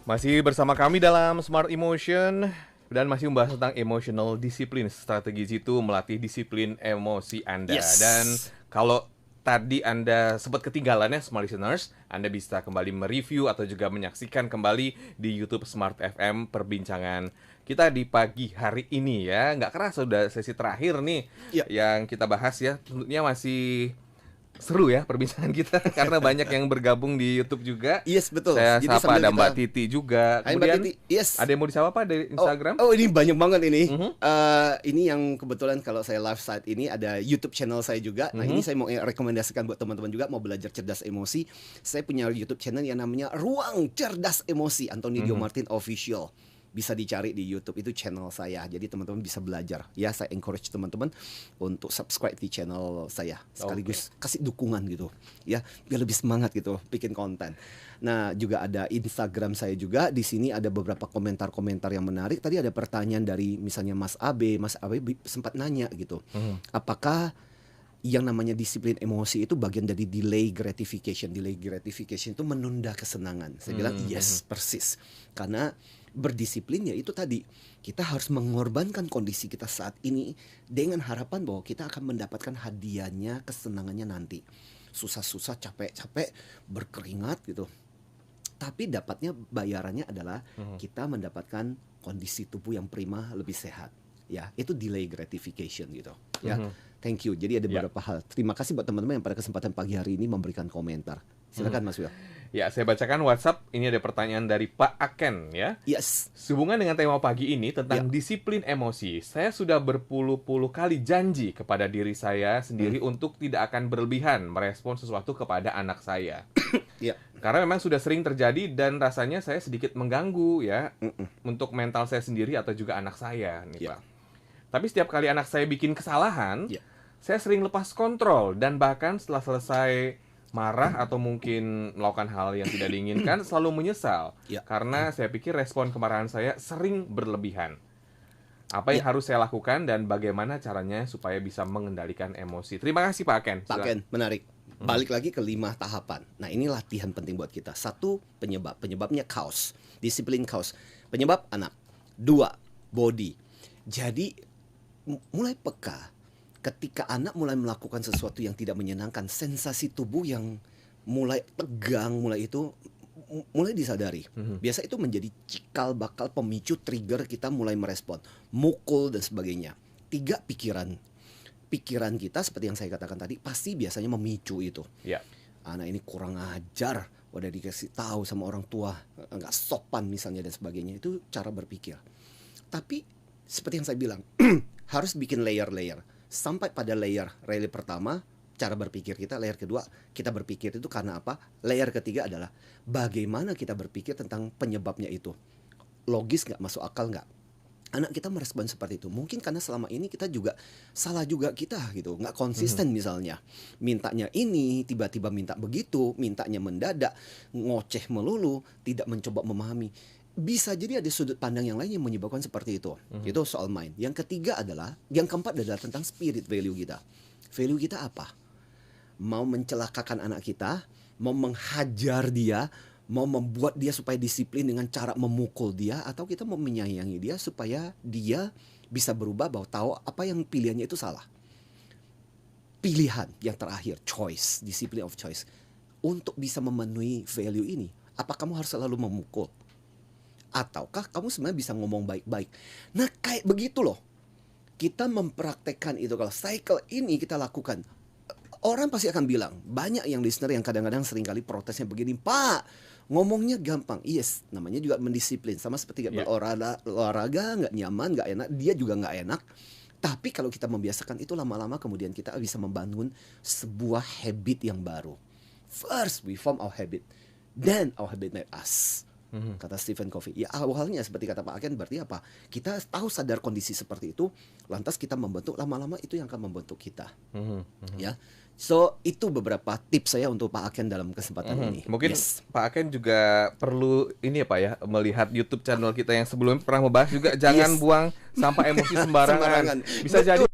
Masih bersama kami dalam Smart Emotion dan masih membahas tentang emotional discipline. Strategi itu melatih disiplin emosi Anda. Yes. Dan kalau tadi Anda sempat ketinggalan ya Smart Listeners, Anda bisa kembali mereview atau juga menyaksikan kembali di YouTube Smart FM perbincangan kita di pagi hari ini ya. Nggak kerasa sudah sesi terakhir nih yang kita bahas ya. Tentunya masih seru ya perbincangan kita karena banyak yang bergabung di YouTube juga. Yes, betul. Saya Jadi sapa ada Mbak Titi juga. Hai, Kemudian Mbak Titi. Yes. ada yang mau disapa Pak dari Instagram? Oh, ini banyak banget ini. Ini yang kebetulan kalau saya live saat ini ada YouTube channel saya juga. Nah, ini saya mau rekomendasikan buat teman-teman juga mau belajar cerdas emosi. Saya punya YouTube channel yang namanya Ruang Cerdas Emosi, Anthony Dio Martin Official. Bisa dicari di YouTube, itu channel saya. Jadi teman-teman bisa belajar. Ya, saya encourage teman-teman untuk subscribe di channel saya. Sekaligus kasih dukungan gitu. Ya, biar lebih semangat gitu bikin konten. Nah, juga ada Instagram saya juga. Di sini ada beberapa komentar-komentar yang menarik. Tadi ada pertanyaan dari misalnya Mas Abe. Mas Abe sempat nanya gitu. Apakah yang namanya disiplin emosi itu bagian dari delay gratification. Delay gratification itu menunda kesenangan. Saya bilang yes, persis. Karena berdisiplin ya itu tadi, kita harus mengorbankan kondisi kita saat ini dengan harapan bahwa kita akan mendapatkan hadiahnya, kesenangannya nanti. Susah-susah, capek-capek, berkeringat gitu, tapi dapatnya bayarannya adalah kita mendapatkan kondisi tubuh yang prima, lebih sehat. Ya, itu delay gratification gitu. Ya, thank you. Jadi ada beberapa hal. Terima kasih buat teman-teman yang pada kesempatan pagi hari ini memberikan komentar. Silakan Mas Will. Ya, saya bacakan WhatsApp. Ini ada pertanyaan dari Pak Aken ya. Yes. Sehubungan dengan tema pagi ini tentang disiplin emosi, saya sudah berpuluh-puluh kali janji kepada diri saya sendiri untuk tidak akan berlebihan merespon sesuatu kepada anak saya. Karena memang sudah sering terjadi dan rasanya saya sedikit mengganggu ya untuk mental saya sendiri atau juga anak saya nih Pak. Tapi setiap kali anak saya bikin kesalahan, saya sering lepas kontrol dan bahkan setelah selesai marah atau mungkin melakukan hal yang tidak diinginkan selalu menyesal karena saya pikir respon kemarahan saya sering berlebihan. Apa yang harus saya lakukan dan bagaimana caranya supaya bisa mengendalikan emosi? Terima kasih Pak Ken. Pak Ken, menarik. Balik lagi ke 5 tahapan. Nah, ini latihan penting buat kita. 1, penyebab. Penyebabnya kaos. Disiplin kaos. Penyebab anak. 2, body. Jadi mulai peka ketika anak mulai melakukan sesuatu yang tidak menyenangkan, sensasi tubuh yang mulai tegang, mulai disadari. Biasa itu menjadi cikal bakal pemicu trigger kita mulai merespon, mukul dan sebagainya. 3, pikiran kita seperti yang saya katakan tadi pasti biasanya memicu itu. Anak ini kurang ajar, udah dikasih tahu sama orang tua nggak sopan misalnya dan sebagainya. Itu cara berpikir. Tapi seperti yang saya bilang harus bikin layer-layer sampai pada layer pertama cara berpikir kita, layer kedua kita berpikir itu karena apa, layer ketiga adalah bagaimana kita berpikir tentang penyebabnya itu, logis nggak, masuk akal nggak. Anak kita merespon seperti itu mungkin karena selama ini kita juga salah juga kita gitu, nggak konsisten misalnya, mintanya ini tiba-tiba minta begitu, mintanya mendadak, ngoceh melulu, tidak mencoba memahami. Bisa jadi ada sudut pandang yang lain yang menyebabkan seperti itu. Itu soal mind. Yang ketiga adalah, yang keempat adalah tentang spirit value kita. Value kita apa? Mau mencelakakan anak kita, mau menghajar dia, mau membuat dia supaya disiplin dengan cara memukul dia, atau kita mau menyayangi dia supaya dia bisa berubah bahwa tahu apa yang pilihannya itu salah. Pilihan yang terakhir, choice, discipline of choice. Untuk bisa memenuhi value ini, apa kamu harus selalu memukul? Ataukah kamu sebenarnya bisa ngomong baik-baik? Nah, kayak begitu loh. Kita mempraktekkan itu. Kalau cycle ini kita lakukan, orang pasti akan bilang, banyak yang listener yang kadang-kadang seringkali protesnya begini, Pak, ngomongnya gampang. Yes, namanya juga mendisiplin. Sama seperti olahraga, nggak nyaman, nggak enak. Dia juga nggak enak. Tapi kalau kita membiasakan itu lama-lama, kemudian kita bisa membangun sebuah habit yang baru. First, we form our habit. Then our habit made us. Kata Stephen Covey. Ya, awalnya seperti kata Pak Aken, berarti apa? Kita tahu sadar kondisi seperti itu, lantas kita membentuk, lama-lama itu yang akan membentuk kita. Ya, so itu beberapa tips saya untuk Pak Aken dalam kesempatan ini. Mungkin Pak Aken juga perlu ini ya Pak ya, melihat YouTube channel kita yang sebelumnya pernah membahas juga, jangan buang sampah emosi sembarangan. Bisa jadi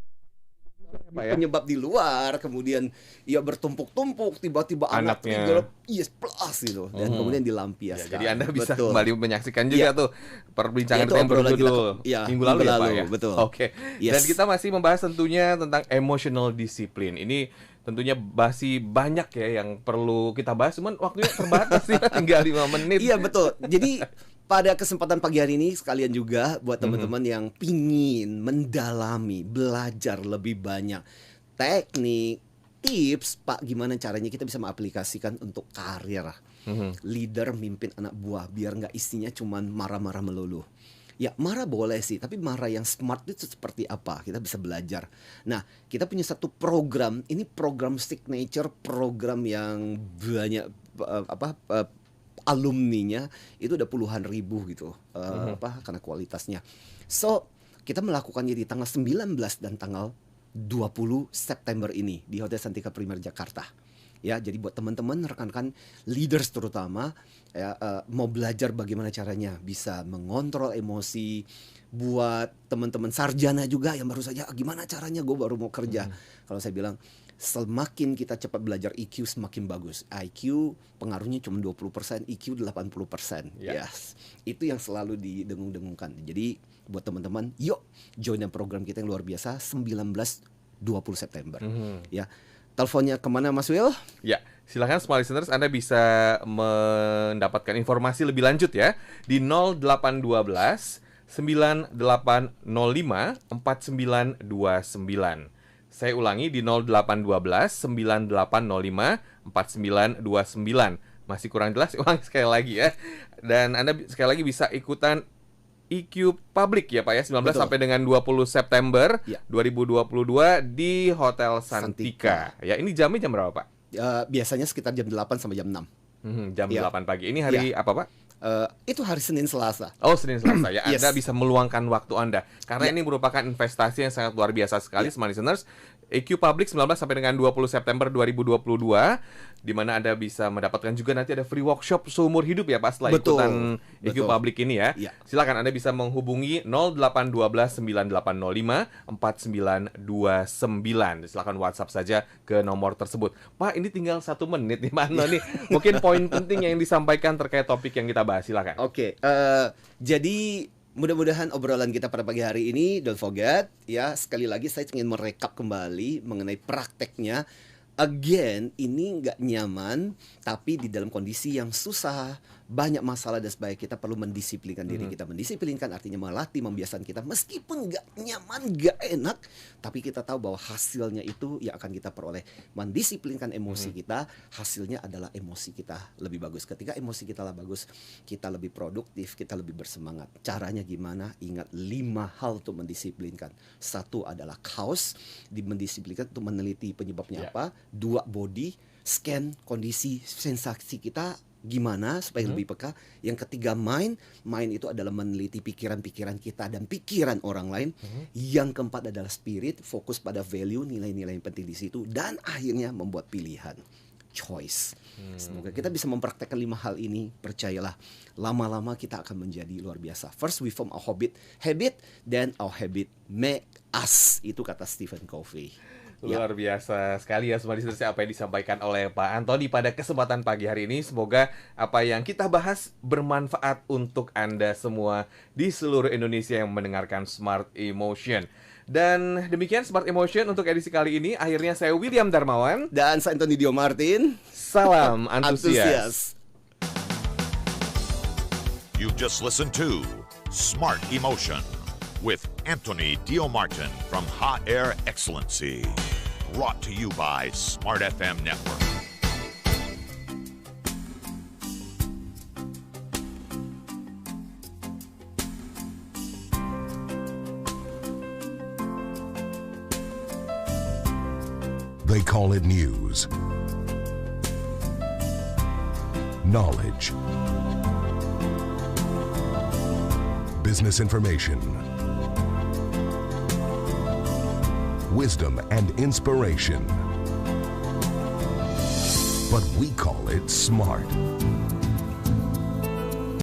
penyebab di luar, kemudian ya bertumpuk-tumpuk, tiba-tiba anaknya plus gitu, dan kemudian dilampiaskan. Ya, jadi Anda bisa kembali menyaksikan juga tuh perbincangan yang berjudul minggu lalu ya Pak ya. Oke. Dan kita masih membahas tentunya tentang emotional discipline. Ini tentunya masih banyak ya yang perlu kita bahas, cuman waktunya terbatas ya, tinggal 5 menit. Iya betul. Jadi pada kesempatan pagi hari ini sekalian juga buat teman-teman yang pingin mendalami, belajar lebih banyak teknik, tips, Pak, gimana caranya kita bisa mengaplikasikan untuk karir leader, mimpin anak buah, biar nggak isinya cuman marah-marah melulu. Ya marah boleh sih, tapi marah yang smart itu seperti apa? Kita bisa belajar. Nah, kita punya satu program, ini program signature, program yang banyak alumninya itu udah puluhan ribu gitu, karena kualitasnya. So kita melakukannya di tanggal 19 dan tanggal 20 September ini di Hotel Santika Premier Jakarta. Ya, jadi buat teman-teman, rekan-rekan leaders terutama, ya, mau belajar bagaimana caranya bisa mengontrol emosi. Buat teman-teman sarjana juga yang baru saja, gimana caranya gue baru mau kerja. Kalau saya bilang, semakin kita cepat belajar EQ semakin bagus. IQ pengaruhnya cuma 20%, EQ 80%. Yes. Itu yang selalu didengung-dengungkan. Jadi buat teman-teman, yuk join program kita yang luar biasa 19-20 September. Ya. Teleponnya kemana Mas Will? Ya, silakan Smart Listeners, Anda bisa mendapatkan informasi lebih lanjut ya di 0812 9805 4929. Saya ulangi di 0812 9805 4929. Masih kurang jelas, ulang sekali lagi ya. Dan Anda sekali lagi bisa ikutan EQ Public ya Pak ya, 19 Betul. sampai dengan 20 September Ya. 2022 di Hotel Santika. Ya, ini jamnya jam berapa Pak? Biasanya sekitar jam 8 sampai jam 6. Jam Ya. 8 pagi. Ini hari Ya. apa Pak? Itu hari Senin Selasa. Oh, Senin Selasa ya. Yes. Anda bisa meluangkan waktu Anda karena Ya. ini merupakan investasi yang sangat luar biasa sekali, Smart Listeners. EQ Public 19 sampai dengan 20 September 2022, di mana Anda bisa mendapatkan juga nanti ada free workshop seumur hidup ya Pak setelah Betul. ikutan EQ Betul. Public ini ya. Ya. Silakan Anda bisa menghubungi 0812 9805 4929. Silakan WhatsApp saja ke nomor tersebut. Pak, ini tinggal 1 menit nih Pak Anto nih. Mungkin poin penting yang disampaikan terkait topik yang kita bahas, silakan. Oke, jadi mudah-mudahan obrolan kita pada pagi hari ini, don't forget ya, sekali lagi saya ingin merekap kembali mengenai prakteknya. Again, ini nggak nyaman, tapi di dalam kondisi yang susah, banyak masalah dan sebagainya, kita perlu mendisiplinkan diri kita. Mendisiplinkan artinya melatih, membiasakan kita, meskipun nggak nyaman, nggak enak, tapi kita tahu bahwa hasilnya itu yang akan kita peroleh. Mendisiplinkan emosi kita, hasilnya adalah emosi kita lebih bagus. Ketika emosi kita lebih bagus, kita lebih produktif, kita lebih bersemangat. Caranya gimana? Ingat 5 hal untuk mendisiplinkan. 1 adalah cause, mendisiplinkan untuk meneliti penyebabnya apa. 2, body, scan kondisi sensasi kita gimana supaya lebih peka. Yang ketiga, mind itu adalah meneliti pikiran-pikiran kita dan pikiran orang lain. Yang keempat adalah spirit, fokus pada value, nilai-nilai yang penting di situ. Dan akhirnya membuat pilihan, choice. Semoga kita bisa mempraktekkan 5 hal ini. Percayalah, lama-lama kita akan menjadi luar biasa. First we form our habit, then our habit make us. Itu kata Stephen Covey. Luar biasa sekali ya Smart Listeners apa yang disampaikan oleh Pak Antoni pada kesempatan pagi hari ini. Semoga apa yang kita bahas bermanfaat untuk Anda semua di seluruh Indonesia yang mendengarkan Smart Emotion. Dan demikian Smart Emotion untuk edisi kali ini. Akhirnya saya William Darmawan dan saya Antoni Dio Martin. Salam antusias. You've just listened to Smart Emotion with Anthony Dio Martin from Hot Air Excellency. Brought to you by Smart FM Network. They call it news, knowledge, business information, wisdom and inspiration. But we call it smart.